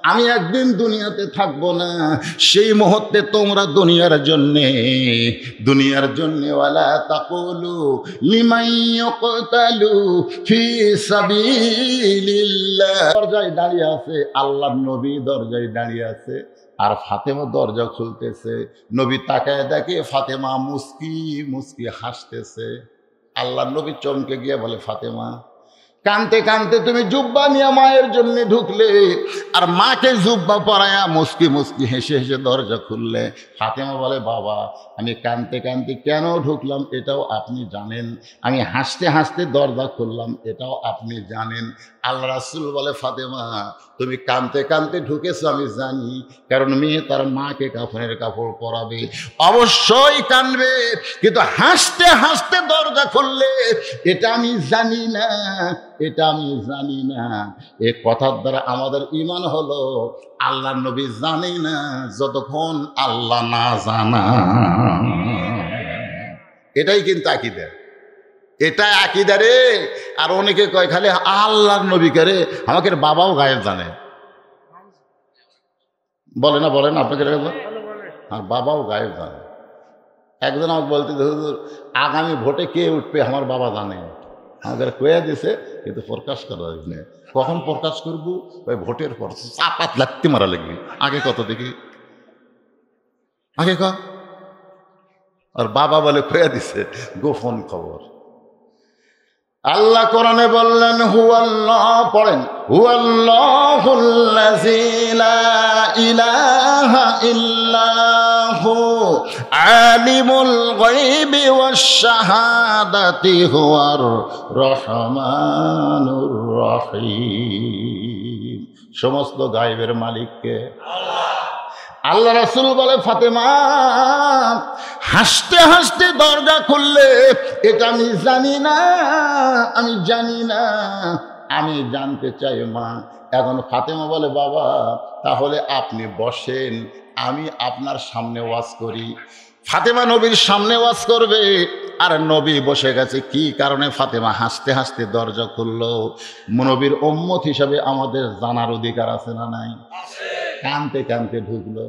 আমি একদিন দুনিয়াতে থাকবো না, সেই মুহূর্তে তোমরা দুনিয়ার জন্যে ওয়ালা তাকুলু লিমান ইউকতালু ফি সাবিলিল্লাহ। দরজায় দাঁড়িয়ে আছে আল্লাহর নবী, দরজায় দাঁড়িয়ে আছে, আর ফাতেমা দরজা খুলতেছে। নবী তাকায় দেখে ফাতেমা মুস্কি মুস্কি হাসতেছে। আল্লাহ নবী চমকে গিয়ে বলে, ফাতেমা, কানতে কানতে তুমি জুব্বা নিয়ে মায়ের জন্য ঢুকলে, আর মাকে জুব্বা পরায়া মুস্কি মুস্কি হেসে হেসে দরজা খুললে। ফাতেমা বলে, বাবা, আমি কানতে কানতে কেন ঢুকলাম এটাও আপনি জানেন, আমি হাসতে হাসতে দরজা খুললাম এটাও আপনি জানেন। আল্লাহ রাসূল বলে, ফাতেমা, তুমি কানতে কানতে ঢুকেছো আমি জানি, কারণ মেয়ে তার মাকে কাফনের কাপড় পরাবে, অবশ্যই কানবে, কিন্তু হাসতে হাসতে দরজা খুললে এটা আমি জানি না, এটা আমি জানি না। এ কথার দ্বারা আমাদের ঈমান হলো আল্লাহ নবী জানে না যতক্ষণ আল্লাহ না জানা। এটাই কিন্তু আকীদা, এটা আকীদা রে। আর অনেকে কয় খালি আল্লাহর নবী করে, আমাকে বাবাও গায়েব জানে। বলে না আপনাকে? আর বাবাও গায়েব জানে। একজন আমাকে বলতে, হুজুর, আগামী ভোটে কে উঠবে আমার বাবা জানে, আমাদের কয়ে দিছে, কিন্তু প্রকাশ করা যাবে। কখন প্রকাশ করবো? ওই ভোটের পর চাপাত লাগতে মারা লাগবে, আগে কত দেখি। আগে কর। আর বাবা বলে কয়ে দিছে গোপন খবর। আল্লাহ কোরআনে বললেন হুয়াল্লাহ, পড়েন, হুয়াল্লাহুল্লাযী লা ইলাহা ইল্লাহু আলিমুল গায়বি ওয়াশ শাহাদাতি হুয়ার রহমানুর রহিম। সমস্ত গায়বের মালিককে আল্লাহ। আল্লাহ রাসূল বলে ফাতেমা হাসতে হাসতে দরজা খুললে, এটা আমি জানি না, আমি জানি না, আমি জানতে চাই মা। এখন ফাতেমা বলে বাবা তাহলে আপনি বসেন, আমি আপনার সামনে ওয়াজ করি। ফাতেমা নবীর সামনে ওয়াজ করবে, আর নবী বসে গেছে। কি কারণে ফাতেমা হাসতে হাসতে দরজা খুললো? নবীর উম্মত হিসাবে আমাদের জানার অধিকার আছে না নাই? কানতে কানতে ঢুকলো,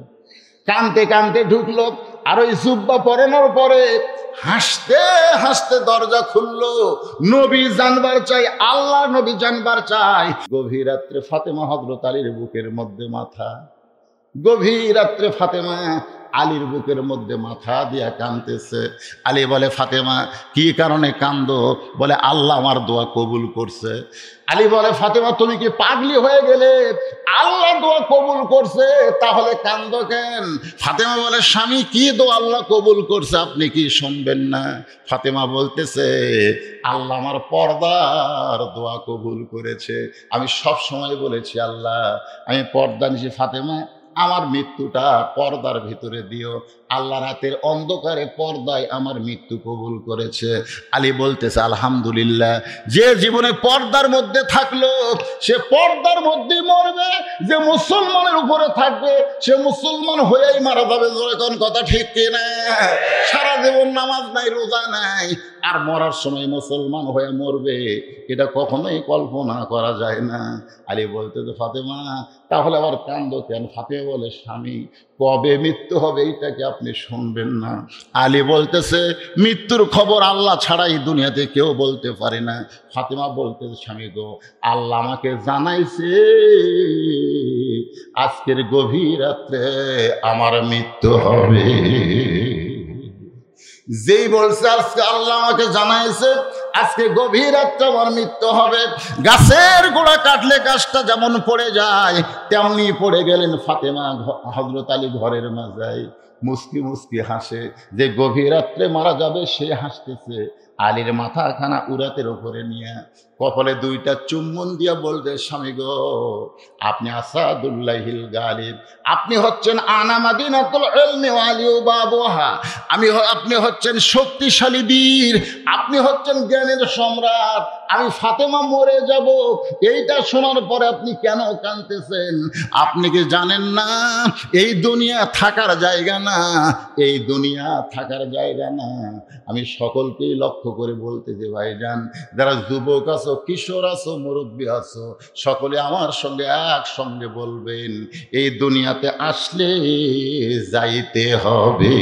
কানতে কানতে ঢুকলো, আর ওই জুব্বা পরানোর পরে হাসতে হাসতে দরজা খুললো। নবী জানবার চাই, আল্লাহ নবী জানবার চাই। গভীর রাত্রে ফাতেমা হযরত আলীর বুকের মধ্যে মাথা, গভীর রাত্রে ফাতেমা আলীর বুকের মধ্যে মাথা দিয়া কাঁদতেছে। আলী বলে ফাতেমা কি কারণে কান্দো? বলে আল্লাহ আমার দোয়া কবুল করছে। আলী বলে ফাতেমা তুমি কি পাগলি হয়ে গেলে? আল্লাহ দোয়া কবুল করছে, তাহলে কান্দো কেন? ফাতেমা বলে স্বামী কি দোয়া আল্লাহ কবুল করছে আপনি কি শুনবেন না? ফাতেমা বলতেছে আল্লাহ আমার পর্দার দোয়া কবুল করেছে। আমি সব সময় বলেছি আল্লাহ আমি পর্দা নিছি, ফাতেমা আমার মৃত্যুটা পর্দার ভিতরে দিও। আল্লাহ রাতের অন্ধকারে পর্দায় আমার মৃত্যু কবুল করেছে। আলী বলতেছে আলহামদুলিল্লাহ, যে জীবনে পর্দার মধ্যে থাকলো সে পর্দার মধ্যেই মরবে, যে মুসলমানের উপরে থাকবে সে মুসলমান হয়েই মারা যাবে। কোন কথা ঠিক কিনা? সারা জীবন নামাজ নাই, রোজা নাই, আর মরার সময় মুসলমান হয়ে মরবে, এটা কখনোই কল্পনা করা যায় না। আলী বলতেছে ফাতেমা তাহলে আবার কান্দো কেন? ফাতেমা বলে স্বামী কবে মৃত্যু হবে এইটাকে আপনি শুনবেন না? আলী বলতেছে মৃত্যুর খবর আল্লাহ ছাড়া এই দুনিয়াতে কেউ বলতে পারে না। ফাতেমা বলতেছে স্বামী গো আল্লাহ আমাকে জানাইছে আজকের গভীর রাত্রে আমার মৃত্যু হবে। যেই বলছে আজকে আল্লাহ আমাকে জানাইছে আজকে গভীর রাত্রে আমার মৃত্যু হবে, গাছের গোড়া কাটলে গাছটা যেমন পড়ে যায় তেমনি পড়ে গেলেন ফাতেমা হযরত আলী ঘরের মাঝায়। মুস্কি মুস্কি হাসে, যে গভীর রাত্রে মারা যাবে সে হাসতেছে। আলীর মাথাখানা উরাতের উপরে নিয়ে কপালে দুইটা চুম্বন দিয়া বলতে স্বামী গো আপনি আসাদুল্লাহিল গালিব, আপনি হচ্ছেন আনা মাদিনাতুল ইলমি ওয়া আলী বাবুহা, আপনি হচ্ছেন শক্তিশালী বীর, আপনি হচ্ছেন জ্ঞানের সম্রাট। আমি ফাতেমা মরে যাব এইটা শোনার পরে আপনি কেন কাঁদতেছেন? আপনি কি জানেন না এই দুনিয়া থাকার জায়গা না, এই দুনিয়া থাকার জায়গা না। আমি সকলকেই লক্ষ্য করে বলতে যে ভাইজান যারা যুবক আছো, কিশোর আছো, মুরব্বী আছো, সকলে আমার সঙ্গে একসঙ্গে বলবেন এই দুনিয়াতে আসলে যাইতে হবে।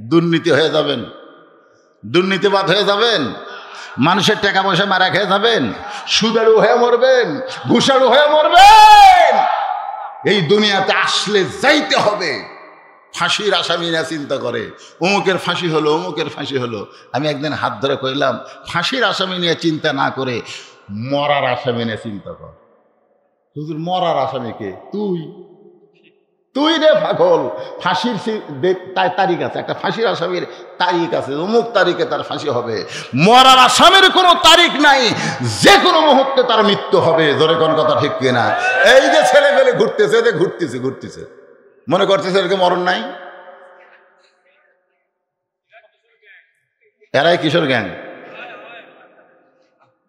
দুর্নীতি হয়ে যাবেন, দুর্নীতিবাদ হয়ে যাবেন, মানুষের টাকা পয়সা মারা খেয়ে যাবেন, সুদারু হয়ে মরবেন, ঘুষারু হয়ে মরবেন। এই দুনিয়াতে আসলে যাইতে হবে। ফাঁসির আসামিরা চিন্তা করে অমুকের ফাঁসি হলো, অমুকের ফাঁসি হলো। আমি একদিন হাত ধরে কইলাম ফাঁসির আসামি নিয়ে চিন্তা না করে মরার আসামি নিয়ে চিন্তা কর। হুজুর মরার আসামিকে তুই তুই রে পাগল। ফাঁসির তারিখ আছে, একটা ফাঁসির আসামির তারিখ আছে, অমুক তারিখে তার ফাঁসি হবে। মরার আসামির কোনো তারিখ নাই, যে কোনো মুহূর্তে তার মৃত্যু হবে। জোরে কোন কথা ঠিক কিনা? এই যে ছেলে ফেলে ঘুরতেছে, যে ঘুরতেছে ঘুরতেছে মনে করতেছে এরকম মরণ নাই। এরাই কিশোর গ্যাং।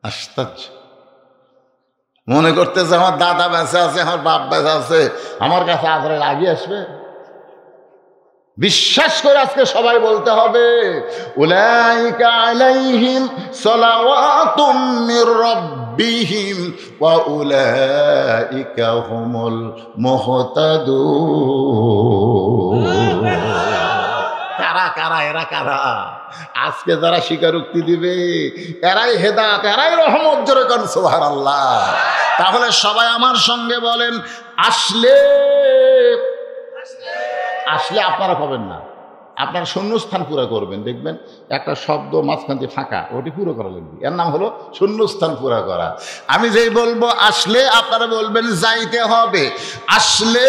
আশ্চর্য, মনে করতেছে আমার দাদা বেঁচে আছে, আমার বাপ বেঁচে আছে, আমার কাছে আদরে লাগিয়ে আসবে। বিশ্বাস করে আজকে সবাই বলতে হবে উলাইকা আলাইহিম সালাওয়াতুম মির রাব্বিহিম ওয়া উলাইকা হুমুল মুহতাদুন। কারা কারা এরা কারা? আজকে যারা স্বীকারোক্তি দিবে এরাই হেদায়েত, এরাই রহমত। জোরে কোন সুবহানাল্লাহ। তাহলে সবাই আমার সঙ্গে বলেন আসলে আসলে আপনারা পাবেন না, আপনার শূন্যস্থান পুরো করবেন, দেখবেন একটা শব্দ মাঝখান দিয়ে ফাঁকা, ওটি পুরো করা লাগবে, এর নাম হলো শূন্যস্থান পুরো করা। আমি যেই বলবো আসলে, আপনারা বলবেন যাইতে হবে। আসলে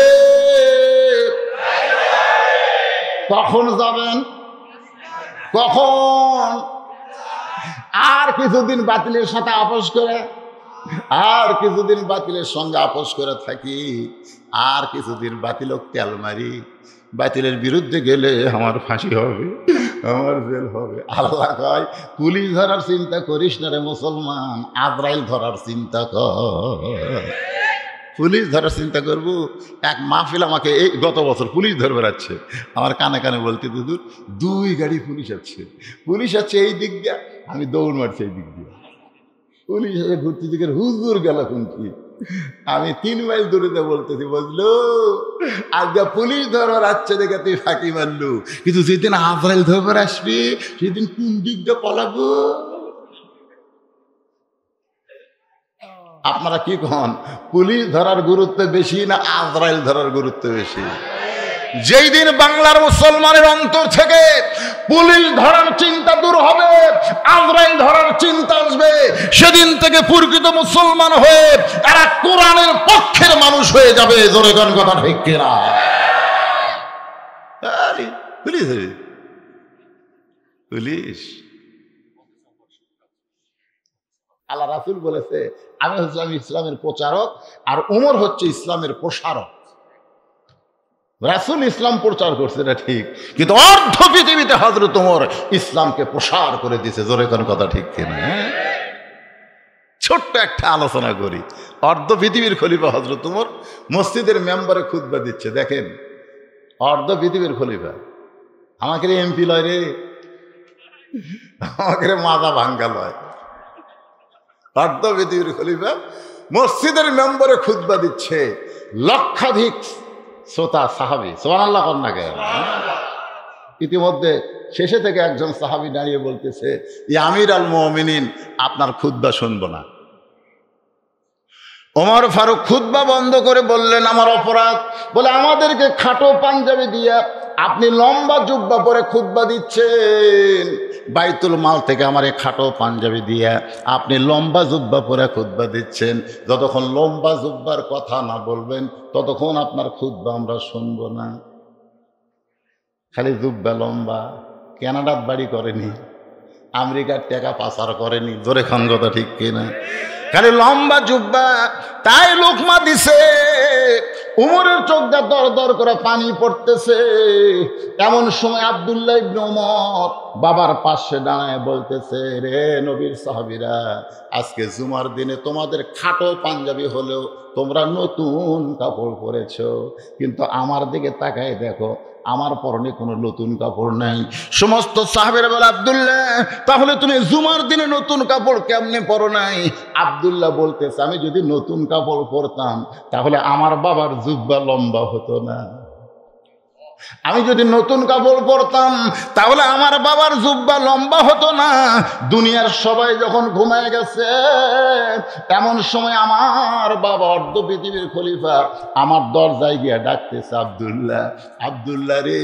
কখন যাবেন? কখন? আর কিছুদিন বাতিলের সাথে আপোষ করে, আর কিছুদিন বাতিলের সঙ্গে আপোষ করে থাকি, আর কিছুদিন বাতিলক তেল মারি, বাতিলের বিরুদ্ধে গেলে আমার ফাঁসি হবে, আমার জেল হবে। আল্লাহ কয় পুলিশ ধরার চিন্তা করিস না রে মুসলমান, আজরাইল ধরার চিন্তা কর। পুলিশ ধরার চিন্তা করবো? এক মাহফিল আমাকে এই গত বছর পুলিশ ধরে বেড়াচ্ছে, আমার কানে কানে বলতে দুদূর 2 গাড়ি পুলিশ আছে, পুলিশ আছে এই দিক দিয়ে, আমি দৌড় মারছি এই দিক দিয়ে, পুলিশ এসে ঘুরতে দিকে হুজুর গেল কি, আমি 3 মাইল দূরে বলতেছি, বুঝলো আজকে পুলিশ ধরবার আসছে দেখে তুই ফাঁকি মারলু, কিন্তু যেদিন আজরাইল ধরবার আসবি সেদিন কোন দিক দিয়ে পলাবো? আপনারা কি কন, পুলিশ ধরার গুরুত্ব বেশি না আজরাইল ধরার গুরুত্ব বেশি? যেই দিন বাংলার মুসলমানের অন্তর থেকে পুলিশ ধরার চিন্তা দূর হবে, আজরাইল ধরার চিন্তা আসবে, সেদিন থেকে প্রকৃত মুসলমান হয়ে এরা কোরআনের পক্ষের মানুষ হয়ে যাবে। জোরে কোন কথা ঠিক কিনা? পুলিশ পুলিশ আল্লাহ রাসূল বলেছে আমি হচ্ছিলাম ইসলামের প্রচারক আর উমর হচ্ছে ইসলামের প্রসারক। রাসূল ইসলাম প্রচার করছে, এটা ঠিক, কিন্তু অর্ধ পৃথিবীতে হযরত ওমর ইসলামকে প্রসার করে দিয়েছে। জোরে কোন কথা ঠিক কিনা? ছোট্ট একটা আলোচনা করি। অর্ধ পৃথিবীর খলিফা হযরত ওমর মসজিদের মেম্বারে খুতবা দিচ্ছে, দেখেন অর্ধ পৃথিবীর খলিফা, আমাকে এমপি লয় রে, আমাকে মাথা ভাঙ্গা লয়, অর্ধ পৃথিবীর খলিফা মসজিদের মেম্বারে খুতবা দিচ্ছে, লক্ষাধিক শ্রোতা সাহাবী, সুবহানাল্লাহ কন্যা কেন? ইতিমধ্যে শেষে থেকে একজন সাহাবী দাঁড়িয়ে বলতেছে, ইয়া আমির আল মুমিনিন, আপনার খুতবা শুনবো না। ওমর ফারুক খুতবা বন্ধ করে বললেন, আমার অপরাধ। বলে আমাদেরকে খাটো পাঞ্জাবি দিয়া আপনি লম্বা জুব্বা পরে খুতবা দিচ্ছেন, বাইতুল মাল থেকে আমার খাটো পাঞ্জাবি দিয়া আপনি লম্বা জুব্বা পরে খুতবা দিচ্ছেন, যতক্ষণ লম্বা জুব্বার কথা না বলবেন ততক্ষণ আপনার খুতবা আমরা শুনবো না। খালি জুব্বা লম্বা, কানাডার বাড়ি করেনি, আমেরিকার টাকা পাচার করেনি, জোরে খান কথা ঠিক কিনা? খালি লম্বা জুব্বা, তাই লোকমা দিছে, উমরের চোখ দিয়ে দর দর করে পানি পড়তেছে। এমন সময় আব্দুল্লাহ ইবনে ওমর বাবার পাশে দাঁড়ায় বলতেছে, রে নবীর সাহাবীরা, আজকে জুমার দিনে তোমাদের খাটো পাঞ্জাবি হলেও তোমরা নতুন কাপড় পরেছো, কিন্তু আমার দিকে তাকায় দেখো, আমার পরনে কোনো নতুন কাপড় নাই। সমস্ত সাহাবীরা বলে, আব্দুল্লাহ তাহলে তুমি জুমার দিনে নতুন কাপড় কেমনে পরো নাই? আব্দুল্লাহ বলতেছে, আমি যদি নতুন কাপড় পরতাম তাহলে আমার বাবার জুব্বা লম্বা হতো না, আমি যদি নতুন কাপড় পরতাম তাহলে আমার বাবার জুব্বা লম্বা হতো না। দুনিয়ার সবাই যখন ঘুমায় গেছে, এমন সময় আমার বাবা অর্ধ পৃথিবীর খলিফা আমার দরজায় গিয়ে ডাকতেছে, আব্দুল্লাহ আব্দুল্লাহ রে।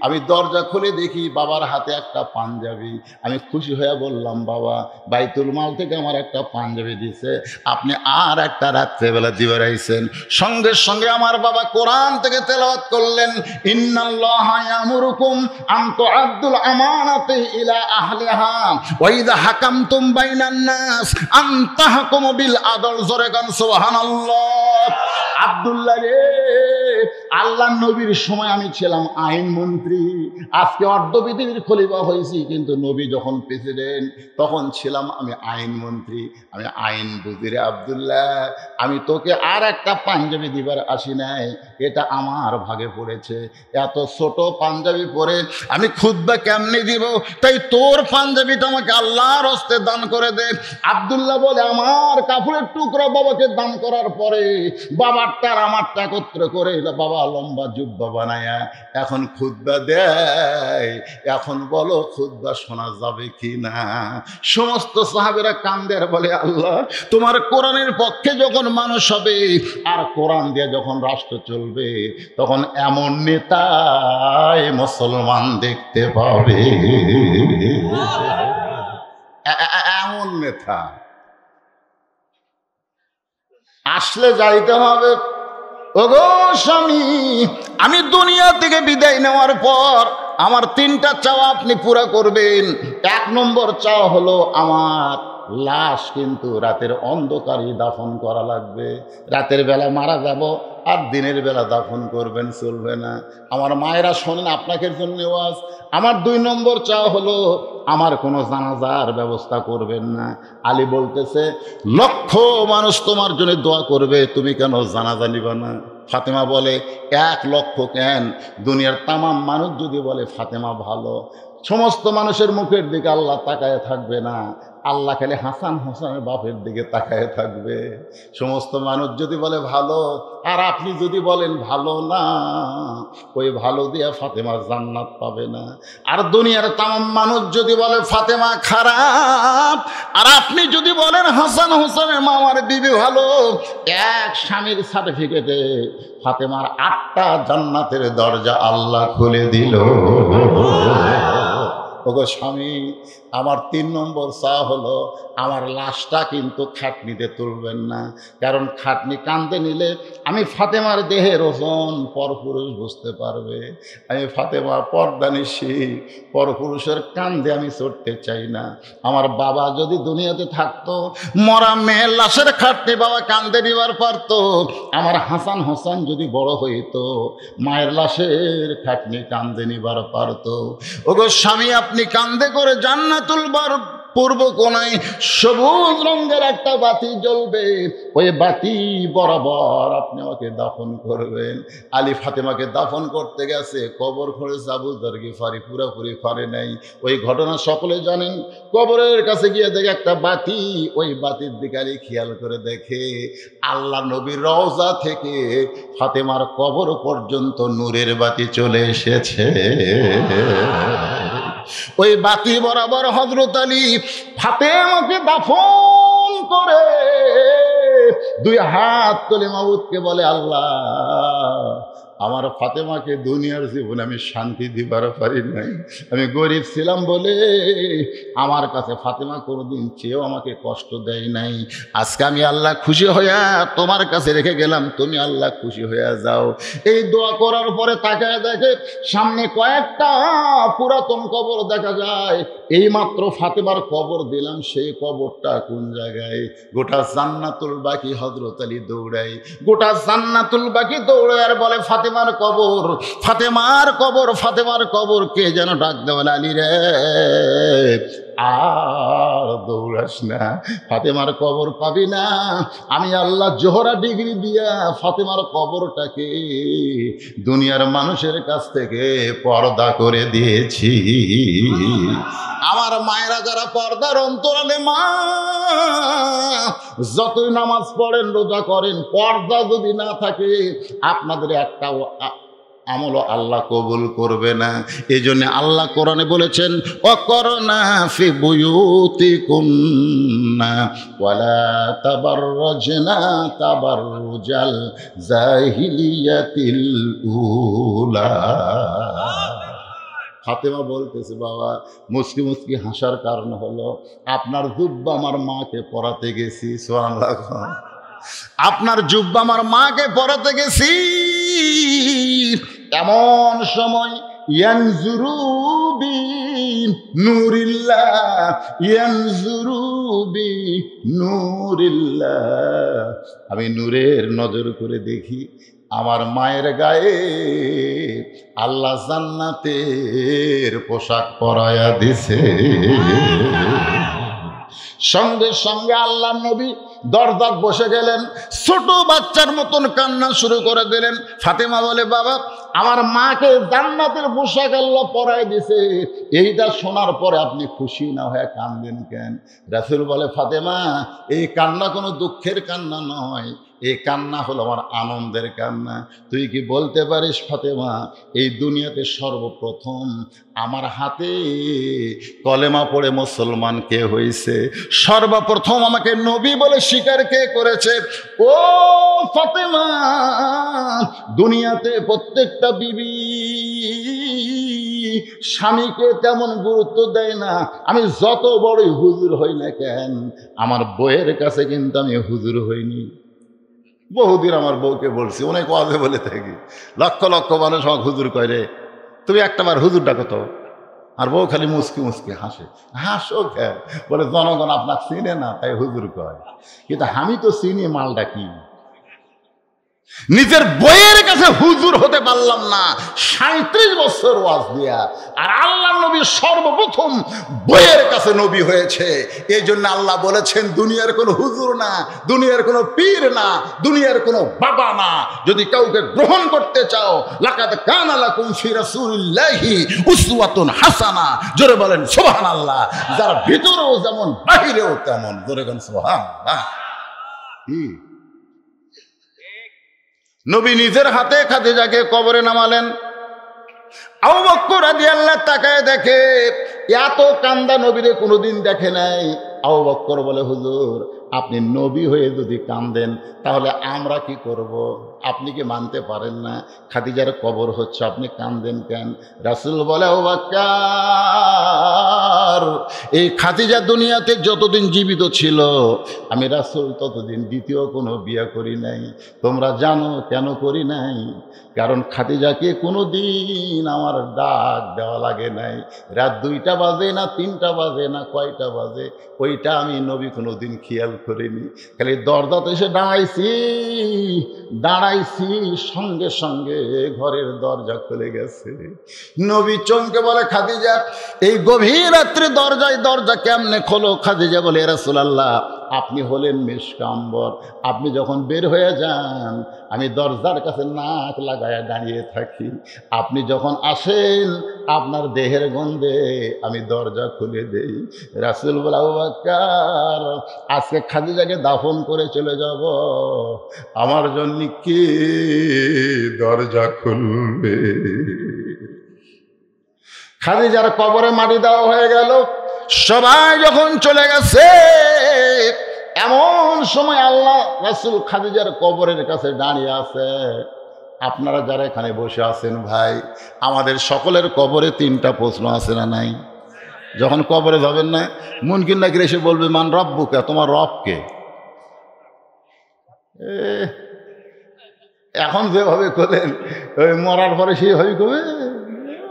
আমি দরজা খুলে দেখি বাবার হাতে একটা পাঞ্জাবি। আমি খুশি হয়ে বললাম, বাবা বাইতুল মাল থেকে আমার একটা পাঞ্জাবি দিয়েছে, আপনি আর একটা রাত্রেবেলা দিবার আইছেন। সঙ্গে সঙ্গে আমার বাবা কোরআন থেকে তেলাওয়াত করলেন, ইন্নাল্লাহা ইয়ামুরুকুম আন তুআদ্দুল আমানাতি ইলা আহলিহা ওয়া ইযা হাকামতুম বাইনান নাস আন তাহকুমু বিল আদল। জোরে গান সুবহানাল্লাহ। আব্দুল্লাহ রে, আল্লাহর নবীর সময় আমি ছিলাম আইন মন্ত্রী, আজকে অর্ধ পৃথিবীর খলিফা হয়েছি, কিন্তু নবী যখন প্রেসিডেন্ট তখন ছিলাম আমি আইন মন্ত্রী, আমি আইন বুঝি রে আব্দুল্লাহ। আমি তোকে আর একটা পাঞ্জাবি দিবার আসি নাই, এটা আমার ভাগে পড়েছে। এত ছোট পাঞ্জাবি পরে আমি খুতবা কেমনে দিব? তাই তোর পাঞ্জাবিটা আমাকে আল্লাহর হস্তে দান করে দে। আব্দুল্লাহ বলে, আমার কাপড়ের টুকরা বাবাকে দান করার পরে বাবারটা আর আমারটা একত্র করে বাবা লম্বা লম্বা জুব্বা বানায়া এখন খুতবা দেয়। এখন বলো খুতবা শোনা যাবে কি না? সমস্ত সাহাবীরা কান্দে আর বলে, আল্লাহ তোমার কোরআনের পক্ষে যখন মানুষ হবে আর কোরআন দিয়ে যখন রাষ্ট্র চলবে, তখন এমন নেতাই মুসলমান দেখতে পাবে, এমন নেতা আসলে যাইতে হবে। ওগো স্বামী, আমি দুনিয়া থেকে বিদায় নেওয়ার পর আমার 3টা চাওয়া আপনি পুরা করবেন। 1 নম্বর চাওয়া হলো আমার লাশ কিন্তু রাতের অন্ধকারে দাফন করা লাগবে। রাতের বেলা মারা যাব আর দিনের বেলা দাফন করবেন, চলবে না। আমার মায়েরা শোনেন, আপনাকে জন্য ওয়াজ। আমার 2 নম্বর চাওয়া হলো আমার কোনো জানাজার ব্যবস্থা করবেন না। আলী বলতেছে, লক্ষ মানুষ তোমার জন্য দোয়া করবে, তুমি কেন জানাজা নিবা না? ফাতেমা বলে, 1 লক্ষ কেন, দুনিয়ার তামাম মানুষ যদি বলে ফাতেমা ভালো, সমস্ত মানুষের মুখের দিকে আল্লাহ তাকায় থাকবে না, আল্লাহ খালি হাসান হোসেনের বাপের দিকে তাকায় থাকবে। সমস্ত মানুষ যদি বলে ভালো আর আপনি যদি বলেন ভালো না, ওই ভালো দিয়ে ফাতেমা জান্নাত পাবে না। আর দুনিয়ার তামাম মানুষ যদি বলে ফাতেমা খারাপ আর আপনি যদি বলেন হাসান হোসেনের মামার বিবি ভালো, এক স্বামীর সার্টিফিকেটে ফাতেমার 8টা জান্নাতের দরজা আল্লাহ খুলে দিল। ওগো স্বামী, আমার 3 নম্বর চাওয়া হলো আমার লাশটা কিন্তু খাটনিতে তুলবেন না, কারণ খাটনি কাঁধে নিলে আমি ফাতেমার দেহের ওজন পরপুরুষ বুঝতে পারবে। আমি ফাতেমা পর্দানিশী, পরপুরুষের কাঁধে আমি চড়তে চাই না। আমার বাবা যদি দুনিয়াতে থাকতো, মরা মেয়ের লাশের খাটনি বাবা কাঁধে নিবার পারতো। আমার হাসান হোসেন যদি বড় হইতো, মায়ের লাশের খাটনি কাঁধে নিবার পারতো। ওগো স্বামী, আপনি কাঁধে করে জান্নাতুল পূর্ব কোণায় সবুজ রঙের একটা বাতি জ্বলবে, ওই বাতি বরাবর আপনি আমাকে দাফন করবেন। আলী ফাতেমাকে দাফন করতে গেছে, কবর খুঁড়েছে আবু যর গিফারি, পুরোপুরি করে নাই। ওই ঘটনা সকলে জানেন। কবরের কাছে গিয়ে দেখে একটা বাতি, ওই বাতির দিকে আলী খেয়াল করে দেখে আল্লাহ নবীর রওজা থেকে ফাতেমার কবর পর্যন্ত নূরের বাতি চলে এসেছে। ওই বাতি বরাবর হযরত আলী ফাতেমাকে দাফন করে 2 হাত তুলে মাবুদকে বলে, আল্লাহ আমার ফাতেমাকে দুনিয়ার জীবনে আমি শান্তি দিবার পারি নাই। আমি গরিব ছিলাম বলে আমার কাছে ফাতেমা কোনোদিন চেয়েও আমাকে কষ্ট দেয় নাই। আজকে আমি আল্লাহ খুশি হইয়া তোমার কাছে রেখে গেলাম, তুমি আল্লাহ খুশি হইয়া যাও। এই দোয়া করার পরে তাকায় দেখে সামনে কয়েকটা পুরাতন কবর দেখা যায়। এই মাত্র ফাতেমার কবর দিলাম, সেই কবরটা কোন জায়গায়? গোটা জান্নাতুল বাকি হযরত আলী দৌড়ায়, গোটা জান্নাতুল বাকি দৌড়ায় আর বলে, ফাতেমার কবর, ফাতেমার কবর, ফাতেমার কবর। কে যেন ডাক দেওয়া, আলী রে আর দৌড়াস না, ফাতেমার কবর পাবি না। আমি আল্লাহ জোহরা ডিগ্রি দিয়া ফাতেমার কবরটাকে দুনিয়ার মানুষের কাছ থেকে পর্দা করে দিয়েছি। আমার মায়েরা যারা পর্দার অন্তরালে মা, যতই নামাজ পড়েন রোজা করেন, পর্দা যদি না থাকে আপনাদের একটা আমল আল্লাহ কবুল করবে না। এই জন্য আল্লাহ কোরআনে বলেছেন, ওয়াকরনা ফি বুয়ুতিকুন্না ওয়ালা তাবাররাজনা তাবাররুজাল জাহিলিয়াতিল উলা। ফাতেমা বলতেছে, বাবা মুচকি মুচকি হাসার কারণ হলো আপনার জুব্বা আমার মাকে পরাতে গেছি। সুবহানাল্লাহ। আপনার জুব্বা আমার মাকে পরাতে গেছি, এমন সময় ইয়ানজুরু বি নূরিল্লাহ, ইয়ানজুরু বি নূরিল্লাহ, আমি নূরের নজর করে দেখি আমার মায়ের গায়ে আল্লাহ জান্নাতের পোশাক পরায়া দিছে। সঙ্গে সঙ্গে আল্লাহ নবী দরজায় বসে গেলেন, ছোট বাচ্চার মতন কান্না শুরু করে দিলেন। ফাতেমা বলে, বাবা আমার মাকে জান্নাতের পোশাক আল্লাহ পরায় দিছে, এইটা শোনার পরে আপনি খুশি না হয়ে কান্দেন কেন? রাসূল বলে, ফাতেমা এই কান্না কোনো দুঃখের কান্না নয়, এই কান্না হলো আমার আনন্দের কান্না। তুই কি বলতে পারিস ফাতেমা, এই দুনিয়াতে সর্বপ্রথম আমার হাতে কলেমা পড়ে মুসলমান কে হয়েছে? সর্বপ্রথম আমাকে নবী বলে স্বীকার কে করেছে? ও ফাতেমা, দুনিয়াতে প্রত্যেকটা বিবি স্বামীকে তেমন গুরুত্ব দেয় না। আমি যত বড়ই হুজুর হই না কেন, আমার বউয়ের কাছে কিন্তু আমি হুজুর হইনি। বহুদিন আমার বউকে বলছি, অনেক ওয়াজে বলে থাকি, লক্ষ লক্ষ মানুষ আমাকে হুজুর কয়, রে তুমি একটাবার হুজুর ডাকো তো। আর বউ খালি মুসকি মুসকি হাসে। হাসো কেন? বলে জনগণ আপনাকে চিনে না তাই হুজুর কয়। কিন্তু আমি তো চিনি মালটা কি। নিজের বইয়ের কাছে হুজুর হতে পারলাম না 37 বছর ওয়াজ দিয়া। আর আল্লাহ নবী সর্বপ্রথম বইয়ের কাছে নবী হয়েছে। এই জন্য আল্লাহ বলেছেন, দুনিয়ার কোনো হুজুর না, দুনিয়ার কোনো পীর না, দুনিয়ার কোনো বাবা না, যদি কাউকে গ্রহণ করতে চাও, লাকাদ কানা লাকুম ফি রাসূলিল্লাহি উসওয়াতুন হাসানা। জোরে বলেন সুবহানাল্লাহ। যার ভিতরেও যেমন বাহিরেও তেমন। জোরে বলেন সুবহানাল্লাহ। নবী নিজের হাতে খাদিজাকে কবরে নামালেন। আবু বকর রাদিয়াল্লাহু তাকায় দেখে, এত কান্দা নবীরে কোনোদিন দেখে নাই। আবু বকর বলে, হুজুর আপনি নবী হয়ে যদি কান্দেন তাহলে আমরা কি করব? আপনি কি মানতে পারেন না খাদিজার কবর হচ্ছে, আপনি কান্দেন কেন? রাসূল বলে, আবু বকর, এই খাদিজা দুনিয়াতে যতদিন জীবিত ছিল আমি রাসূল ততদিন দ্বিতীয় কোনো বিয়ে করি নাই। তোমরা জানো কেন করি নাই? কারণ খাদিজাকে কোনো দিন আমার ডাক দেওয়া লাগে নাই। রাত 2টা বাজে না 3টা বাজে না কয়টা বাজে, ওইটা আমি নবী কোনো দিন খেয়াল করিনি। খালি দরজাতে এসে দাঁড়াইছি, সঙ্গে সঙ্গে ঘরের দরজা খুলে গেছে। নবী চমকে বলে, খাদিজা এই গভীর রাত্রে দরজা কেমনে খোলো? খাদিজা বলে, ইয়া রাসূলুল্লাহ, আপনি হলেন মিশকাম্বর, আপনি যখন বের হয়ে যান আমি দরজার কাছে নাক লাগায়া দাঁড়িয়ে থাকি। আপনি যখন আসেন আপনার দেহের গন্ধে আমি দরজা খুলে দেই। রাসূল বলে, আবু বকর, আজকে খাদিজাকে দাফন করে চলে যাব, আমার জন্য কে দরজা খুলবে? খাদিজার কবরে মাটি দেওয়া হয়ে গেল। সবাই যখন চলে গেছে, এমন সময় আল্লাহ রাসূল খাদিজার কবরের কাছে দাঁড়িয়ে আছে। আপনারা যারা এখানে বসে আছেন ভাই, আমাদের সকলের কবরে 3টা প্রশ্ন আছে না নাই? যখন কবরে যাবেন না, মুনকির নাকির এসে বলবে, মান রব্বুকা, তোমার রব কে? এখন যেভাবে করলেন ওই মরার পরে সেইভাবে কবে?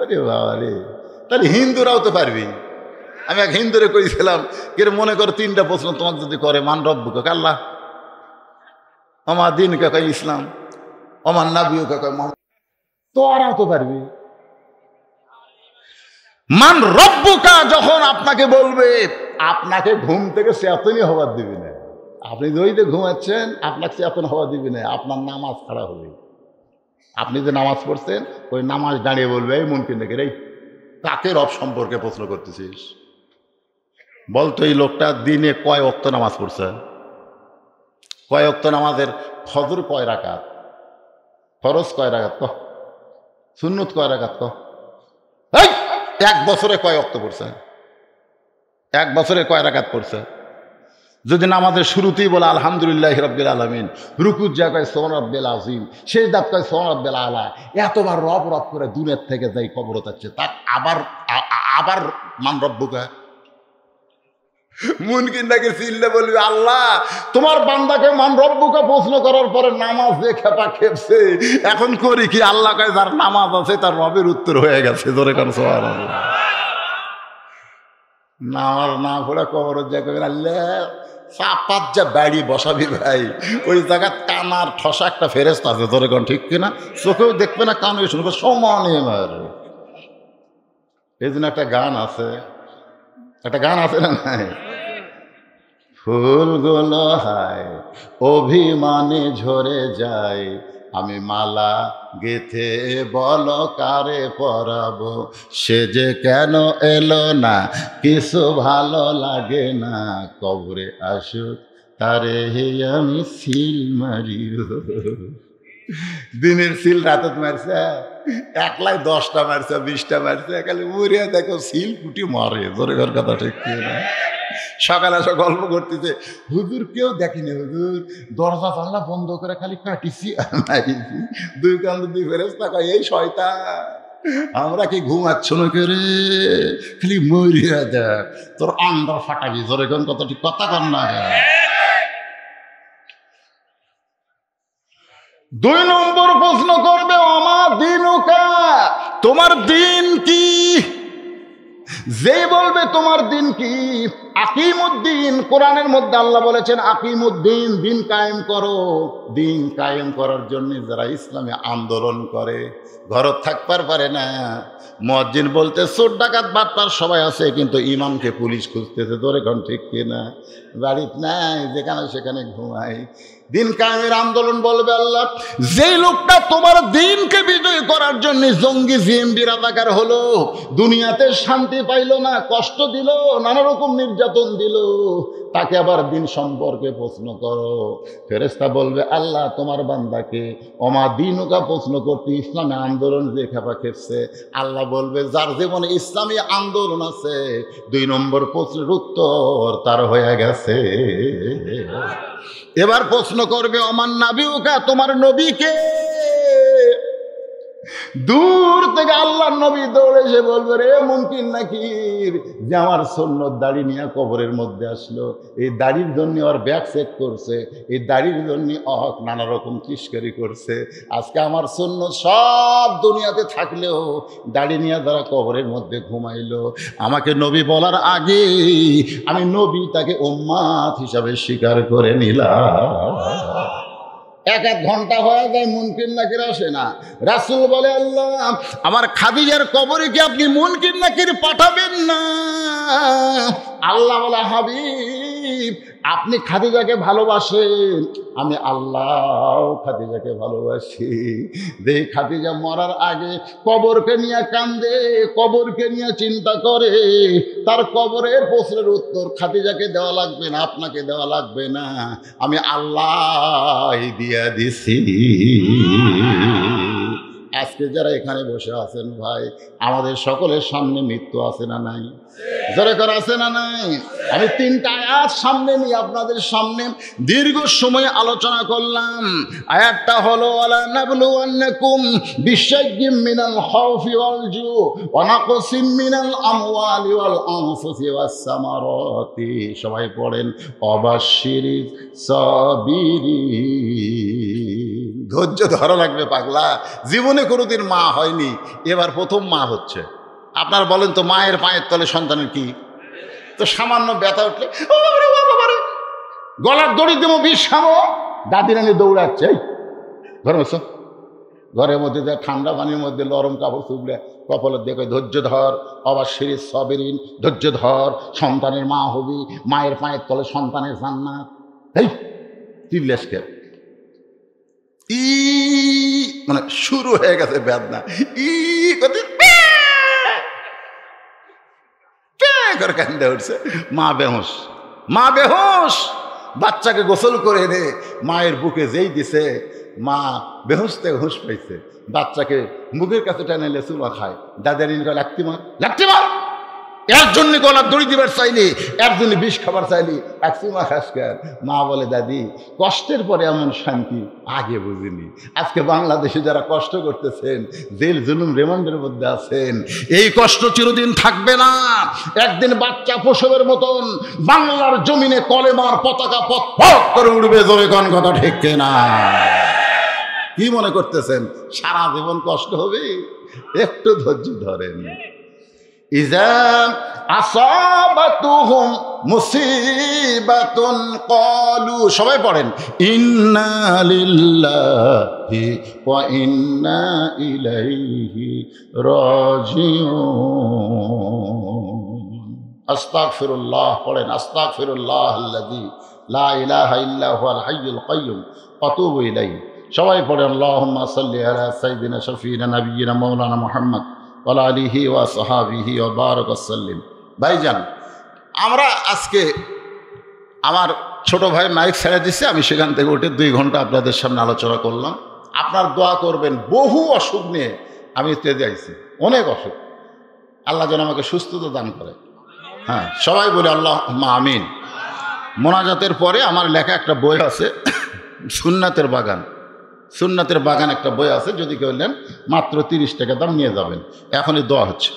আরে বাবা রে, তাহলে হিন্দুরাও তো পারবি। আমি এক হিন্দুরে কইছিলাম, কে মনে করো 3টা প্রশ্ন তোমাকে যদি করে, মান রব্বুকা আল্লাহ, আমার দিন কে কয় ইসলাম, আমার নাবিও কে কয় মুহাম্মদ, তো ওরাও তো পারবি। মান রব্বুকা যখন আপনাকে বলবে, আপনাকে ঘুম থেকে চেতনই হবার দিবি না। আপনি যদি ঘুমাচ্ছেন আপনাকে চেতন হওয়া দিবি না, আপনার নামাজ খাড়া হবে। আপনি যে নামাজ পড়ছেন ওই নামাজ দাঁড়িয়ে বলবে, এই মুনকির নাকির, এই কাকে রব সম্পর্কে প্রশ্ন করতেছিস? বলতো এই লোকটা দিনে কয় ওয়াক্ত নামাজ পড়ছে? কয় ওয়াক্ত নামাজের ফজর কয় রাকাত, ফরজ কয় রাকাত কহ, সুন্নত কয় রাকাত কহ। এই 1 বছরে কয় ওয়াক্ত পড়ছে? 1 বছরে কয় রাকাত পড়ছে? যদি নামাজের শুরুতেই বলে আলহামদুলিল্লাহ রাব্বিল আলামিন, রুকুর জায়গায় সুবহান রাব্বিল আযীম, সেজদাত কয় সুবহান রাব্বিল আলা, এতবার রব রব করে দুনিয়ার থেকে যাই কবর যাচ্ছে, তার আবার মান রব্বুকা। মুনকির নাকির চিল্লে বলবি, আল্লাহ তোমার বান্দাকে মান রব্বুকা প্রশ্ন করার পরে নামাজ যে খেপা খেপছে, এখন করি কি? আল্লাহ কয় যার নামাজ আছে তার রবের উত্তর হয়ে গেছে। জোরে কারণ সুবহানাল্লাহ। নামাজ না পড়ে কবরের জায়গায় আল্লাহ চাপাত যা বাড়ি বসাবি ভাই, ওই জায়গা কানার ঠসা একটা ফেরেস্তা আছে। ধরে কোন ঠিক কিনা? চোখেও দেখবে না, কানে শুনবে, সমানে মারে। এই জন্য একটা গান আছে না নাই? ফুলগুলো হায় অভিমানে ঝরে যায়, আমি মালা গেথে বলো কারে পরাবো, সে যে কেন এলো না, কিছু ভালো লাগে না, কবরে আসুক তারে হে আমি সিল মারিব। দিনের সিল রাতত মারছে, একলাই 10টা মারছে 20টা মারছে, খালি উড়িয়া দেখো সিল কুটি মারে। জোরে ঘর কথা ঠিক না? সকালে আসা গল্প করতেছে, হুজুর কেউ দেখেনি, হুজুর দরজা জানলা বন্ধ করে খালি কাটিছি আর মারিছি। 2 কান্দে 2 ফেরেশতা কয়, এই শয়তান আমরা কি ঘুমাচ্ছ না করে, খালি মরিয়া দেখ তোর আন্ডা ফাটাবি। জোরে কোন কথা ঠিক কথা কর না। 2 নম্বর প্রশ্ন করবে, আমার দিনুকা, তোমার দিন কি? যেই বলবে তোমার দিন কি, আকিমুদ্দিন, কোরআনের মধ্যে আল্লাহ বলেছেন আকিমুদ্দিন, দিন কায়েম করো। দিন কায়েম করার জন্য যারা ইসলামে আন্দোলন করে, ঘরত থাকবার পারে না, মুয়াজ্জিন বলতে চোর ডাকাত বাটপার সবাই আছে, কিন্তু ইমামকে পুলিশ খুঁজতেছে। ধরে কোন ঠিক কিনা? বাড়িতে নাই, যেখানে সেখানে ঘুমাই। দিন কায়েমের আন্দোলন বলবে আল্লাহ, যেই লোকটা তোমার দিনকে বিজয় করার জন্য জঙ্গি জিএমবি রাজাকার হলো, দুনিয়াতে শান্তি পাইল না, কষ্ট দিল, নানা রকম নির্যাতন দিল, তাকে আবার দিন সম্পর্কে প্রশ্ন করো। ফেরেশতা বলবে আল্লাহ তোমার বান্দাকে ওমা দিনুকা প্রশ্ন করতে, ইসলামী আন্দোলন যে খেপা খেপছে। আল্লাহ বলবে যার জীবনে ইসলামী আন্দোলন আছে, 2 নম্বর প্রশ্নের উত্তর তার হয়ে গেছে। এবার প্রশ্ন করবে আমার নাবিউকা, তোমার নবীকে? দূর থেকে আল্লাহর নবী দৌড়ে এসে বলবে, রে মুমকিন নাকির, যে আমার সুন্নত দাড়ি নিয়ে কবরের মধ্যে আসলো, এই দাড়ির জন্য ওর ব্যাগ চেক করছে, এই দাড়ির জন্য নানা রকম তিস্কারি করছে। আজকে আমার সুন্নত সব দুনিয়াতে থাকলেও দাড়ি নিয়ে যারা কবরের মধ্যে ঘুমাইলো, আমাকে নবী বলার আগে আমি নবী তাকে উম্মাত হিসাবে স্বীকার করে নিলাম। 1 ঘন্টা হয়ে যায়, মুনকির নাকির আসে না। রাসূল বলে আল্লাহ আমার খাদিজার কবরে কি আপনি মুনকির নাকির পাঠাবেন না? আল্লাহ বলে হাবিব আপনি খাদিজাকে ভালোবাসেন, আমি আল্লাহ খাদিজাকে ভালোবাসি। যে খাদিজা মরার আগে কবরকে নিয়ে কান্দে, কবরকে নিয়ে চিন্তা করে, তার কবরের প্রশ্নের উত্তর খাদিজাকে দেওয়া লাগবে না, আপনাকে দেওয়া লাগবে না, আমি আল্লাহ দিয়া দিছি। আজকে যারা এখানে বসে আছেন ভাই, আমাদের সকলের সামনে মৃত্যু আছে না নাই? জোরে করে আছে না নাই? আমি 3টা আয়াত সামনে নিয়ে আপনাদের সামনে দীর্ঘ সময় আলোচনা করলাম। আয়াতটা হলো ওয়ালা নাবলুওয়ান্নাকুম বিশাইয়্যিম মিনাল খাউফি ওয়াল জু ওয়া নাকসিম মিনাল আমওয়ালি ওয়াল আনফুসি ওয়াস সামারাতি। সবাই পড়েন ওয়াবাশশিরিস সাবিরিন। ধৈর্য ধরা লাগবে পাগলা। জীবনে কোনোদিন মা হয়নি, এবার প্রথম মা হচ্ছে। আপনার বলেন তো, মায়ের পায়ের তলে সন্তানের কি? তো সামান্য ব্যথা উঠলে গলার দড়ি দেবো, বিষ খাবো, দাদি রানি দৌড়াচ্ছে, ঘরে বসো, ঘরের মধ্যে যা ঠান্ডা পানির মধ্যে নরম কাপড় চুবলে কপালের দেখে ধৈর্য ধর, ওয়াবাশশিরিস সাবিরিন, ধৈর্য ধর, সন্তানের মা হবি, মায়ের পায়ের তলে সন্তানের জান্নাত। এই চিল্লাসকে ই মানে শুরু হয়ে গেছে বেদনা, ই করে কান্দে উঠছে। মা বেহুশ, মা বেহুশ। বাচ্চাকে গোসল করে এনে মায়ের বুকে যেই দিছে, মা বেহুশ থেকে হুঁশ পাইছে। বাচ্চাকে মুখের কাছে টেনে লেসুমা খায়, দাদারিন কয় লাগতি মার, লাগতি মার। এর জন্য গলার দড়ি দিবার চাইলি, এর জন্য বিষ খাবার চাইলি, একসিমা খাস কেন? মা বলে দাদি কষ্টের পরে এমন শান্তি আগে বুঝিনি। আজকে বাংলাদেশে যারা কষ্ট করতেছেন, জেল জুলুম রিমান্ডের মধ্যে আছেন, এই কষ্ট চিরদিন থাকবে না। একদিন বাচ্চা প্রসবের মতন বাংলার জমিনে কলেমার পতাকা পথ পথ করে উঠবে। জোরে কোন কথা ঠিক কিনা? কি মনে করতেছেন সারা জীবন কষ্ট হবে? একটু ধৈর্য ধরেন। ইযা আসাবাতুহুম মুসিবাতুন ক্বালু, সবাই পড়েন ইন্না লিল্লাহি ওয়া ইন্না ইলাইহি রাজিউন। আস্তাগফিরুল্লাহ পড়েন, আস্তাগফিরুল্লাহ আল্লাযী লা ইলাহা ইল্লা হুয়াল হাইয়ুল কাইয়্যুম ওয়া আতুবু ইলাইহি। সবাই পড়েন আল্লাহুম্মা সাল্লি আলা সাইয়্যিদিনা শাফিনা নাবিয়্যিনা মাওলানা মুহাম্মদ ওয়ালা আলিহি ওয়া সাহাবিহি ওয়া বারাক ওয়া সাল্লিম। ভাইজান, আমরা আজকে আমার ছোট ভাই মাইক ছেড়ে দিচ্ছে, আমি সেখান থেকে উঠে 2 ঘন্টা আপনাদের সামনে আলোচনা করলাম। আপনার দোয়া করবেন। বহু অসুখ নিয়ে আমি তেজে আইছি, অনেক অসুখ। আল্লাহ যেন আমাকে সুস্থতা দান করে। হ্যাঁ, সবাই বলে আল্লাহুম্মা আমিন। মোনাজাতের পরে আমার লেখা একটা বই আছে, সুন্নাতের বাগান। সুন্নাতের বাগান একটা বই আছে, যদি কেউ নেন মাত্র 30 টাকা দাম, নিয়ে যাবেন। এখনই দোয়া হচ্ছে।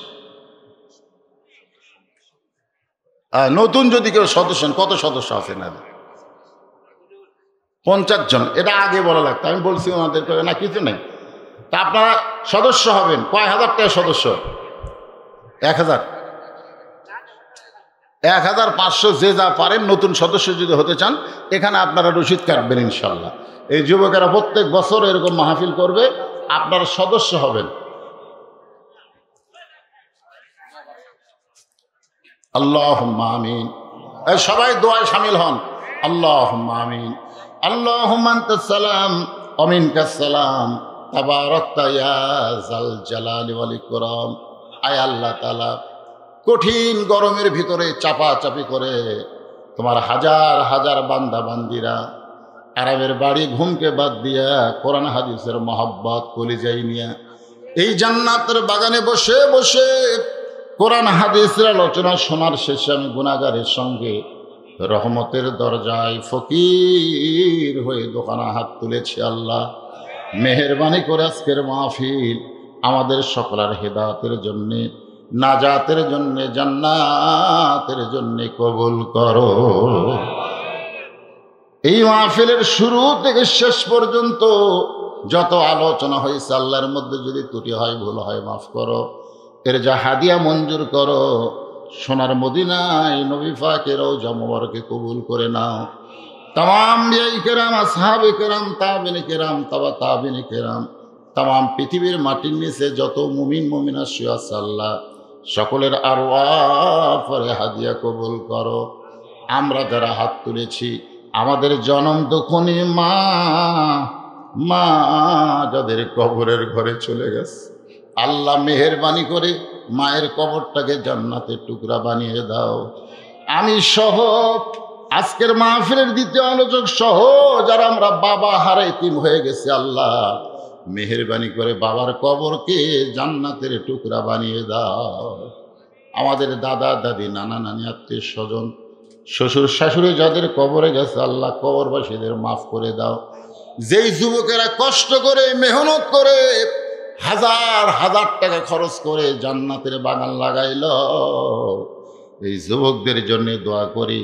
নতুন যদি কেউ সদস্য, কত সদস্য আছে না? 50 জন। এটা আগে বলা লাগতো, আমি বলছি ওনাদের না কিছু নেই। তা আপনারা সদস্য হবেন। কয় হাজার টাকা সদস্য? 1000, 1500, যে যা পারেন। নতুন সদস্য যদি হতে চান, এখানে আপনারা রসিদ কাটবেন ইনশাল্লাহ। এই যুবকেরা প্রত্যেক বছর এরকম মাহফিল করবে, আপনারা সদস্য হবেন। আল্লাহুম্মা আমিন। সবাই দোয়ায় শামিল হন। আল্লাহুম্মা আমিন। আল্লাহুম্মা আনতাস সালাম ওয়া মিনকাস সালাম, তাবারাকতা ইয়া যাল জালালি ওয়াল ইকরাম। আয় আল্লাহ তাআলা, কঠিন গরমের ভিতরে চাপাচাপি করে তোমার হাজার হাজার বান্দা বান্দিরা আরামের বাড়ি ঘুমকে বাদ দিয়া কোরআন হাদিসের মহব্বত কলিজাই নিয়া এই জান্নাতের বাগানে বসে বসে কোরআন হাদিসের আলোচনা শোনার শেষে আমি গুনাহগারের সঙ্গে রহমতের দরজায় ফকির হয়ে দোকানে হাত তুলেছি। আল্লাহ মেহেরবানি করে আজকের মাহফিল আমাদের সকলের হেদায়েতের জন্যে, নাজাতের জন্যে, জান্নাতের জন্যে কবুল করো। এই মাহফিলের শুরু থেকে শেষ পর্যন্ত যত আলোচনা হয়েছে, আল্লাহর মধ্যে যদি ত্রুটি হয়, ভুল হয়, মাফ করো। এর যা হাদিয়া মঞ্জুর করো। সোনার মদিনায় নবী পাকের রওজা মুবারকে কবুল করে নাও। তামাম বিআই কেরাম, আসহাবে কেরাম, তাবিন কেরাম, তাবিন কেরাম, তামাম পৃথিবীর মাটির নিচে যত মুমিন মুমিনা শুয়ে আছে, আল্লাহ সকলের আরওয়াহ পরে হাদিয়া কবুল করো। আমরা যারা হাত তুলেছি, আমাদের জনম দুঃখনী মা মা যাদের কবরের ঘরে চলে গেছে, আল্লাহ মেহেরবানি করে মায়ের কবরটাকে জান্নাতের টুকরা বানিয়ে দাও। আমি সহ আজকের মাহফিলের দ্বিতীয় আলোচক সহ যারা আমরা বাবা হারা এতিম হয়ে গেছে, আল্লাহ মেহেরবানি করে বাবার কবরকে জান্নাতের টুকরা বানিয়ে দাও। আমাদের দাদা দাদি, নানা নানি, আত্মীয় স্বজন, শ্বশুর শাশুড়ি যাদের কবরে গেছে, আল্লাহ কবরবাসীদের মাফ করে দাও। যেই যুবকেরা কষ্ট করে মেহনত করে হাজার হাজার টাকা খরচ করে জান্নাতের বাগান লাগাইল, এই যুবকদের জন্য দোয়া করি,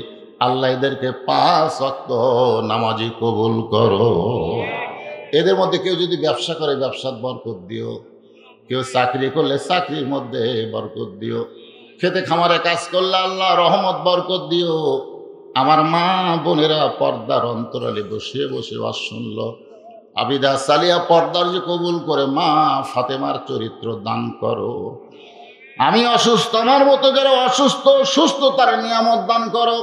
আল্লাহ এদেরকে 5 ওয়াক্ত নামাজি কবুল করো। এদের মধ্যে কেউ যদি ব্যবসা করে, ব্যবসার বরকত দিও। কেউ চাকরি করলে চাকরির মধ্যে বরকত দিও। খেতে খামারে কাজ করলে আল্লাহ রহমত বরকত দিও। আমার মা বোনেরা পর্দার অন্তরালে বসে বসে ওয়াজ শুনল, আবিদা সালিয়া পর্দার যে কবুল করে, মা ফাতেমার চরিত্র দান করো। আমি অসুস্থ, আমার মতো যারা অসুস্থ, সুস্থতার নিয়ামত দান করো।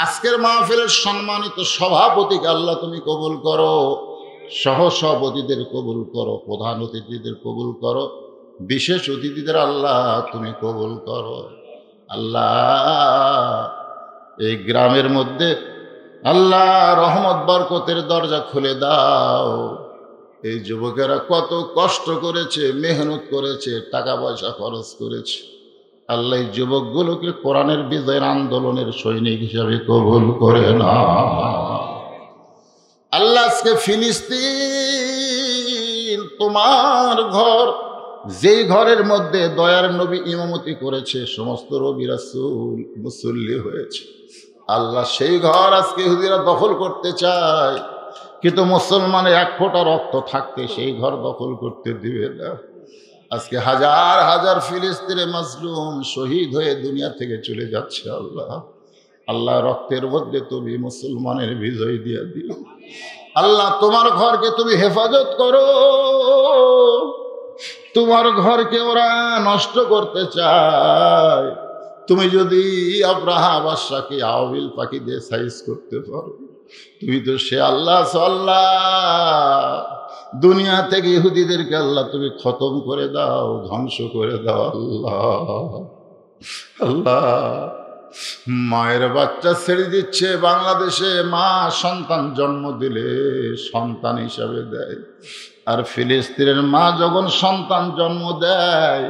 আজকের মাহফিলের সম্মানিত সভাপতিকে আল্লাহ তুমি কবুল করো, সহ সভাপতিদের কবুল করো, প্রধান অতিথিদের কবুল করো, বিশেষ অতিথিদের আল্লাহ তুমি কবুল করো। আল্লাহ এই গ্রামের মধ্যে আল্লাহ রহমত বরকতের দরজা খুলে দাও। এই যুবকেরা কত কষ্ট করেছে, মেহনত করেছে, টাকা পয়সা খরচ করেছে, আল্লাহ এই যুবকগুলোকে কোরআনের বিজয়ের আন্দোলনের সৈনিক হিসাবে কবুল করে না। আল্লাহ আজকে ফিলিস্তিন তোমার ঘর, যেই ঘরের মধ্যে দয়ার নবী ইমামতি করেছে, সমস্ত নবী রাসূল মুসল্লি হয়েছে, আল্লাহ সেই ঘর আজকে ইহুদিরা দখল করতে চায়, কিন্তু মুসলমানের 1 ফোঁটা রক্ত থাকতে সেই ঘর দখল করতে দিবে না। আজকে হাজার হাজার ফিলিস্তিনে মাজলুম শহীদ হয়ে দুনিয়া থেকে চলে যাচ্ছে। আল্লাহ আল্লাহ রক্তের মধ্যে তুমি মুসলমানের বিজয় দিয়ে দিও। আল্লাহ তোমার ঘরকে তুমি হেফাজত করো। তোমার ঘরকে ওরা নষ্ট করতে চায়। তুমি যদি আব্রাহা বাদশাকে আওয়াবিল পাখি দিয়ে সাইজ করতে পারো, তুমি তো সে আল্লাহ। আল্লাহ দুনিয়া থেকে ইহুদিদেরকে আল্লাহ তুমি খতম করে দাও, ধ্বংস করে দাও। আল্লাহ আল্লাহ মায়ের বাচ্চা ছেড়ে দিচ্ছে বাংলাদেশে। মা সন্তান জন্ম দিলে সন্তান হিসাবে দেয়, আর ফিলিস্তিনের মা যখন সন্তান জন্ম দেয়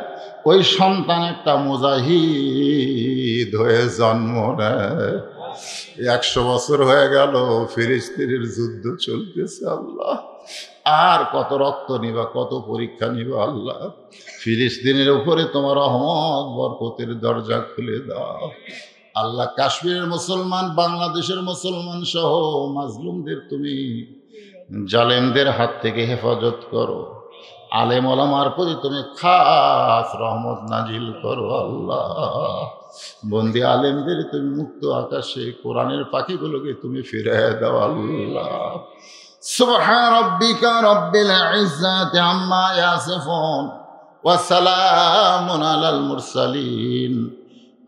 ওই সন্তান একটা মুজাহিদ হয়ে জন্ম নেয়। 100 বছর হয়ে গেল ফিলিস্তিনের যুদ্ধ চলতেছে। আল্লাহ আর কত রক্ত নিবা, কত পরীক্ষা নিবা আল্লাহ। ফিলিস্তিনের উপরে তোমার রহমত বরকতের দরজা খুলে দাও আল্লাহ। কাশ্মীরের মুসলমান, বাংলাদেশের মুসলমান সহ মাজলুমদের তুমি জালেমদের হাত থেকে হেফাজত করো। আলেম ওলামার প্রতি তুমি খাস রহমত নাজিল করো আল্লাহ। বন্দি আলেমদের তুমি মুক্ত আকাশে কোরআনের পাখিগুলোকে তুমি ফিরে দাও আল্লাহ। সুবহান রাব্বিকা রাব্বিল ইজ্জাতি আম্মা ইয়াসিফুন ওয়া সালামুন আলাল মুরসালিন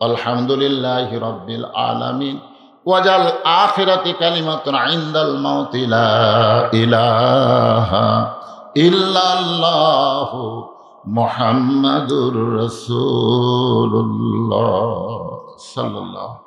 আলহামদুলিল্লাহি রাব্বিল আলামিন। ওয়াজাল আখিরাতি কালিমাতুন ইনদাল মাউতি লা ইলাহা ইল্লাল্লাহু মুহাম্মাদুর রাসূলুল্লাহ সাল্লাল্লাহু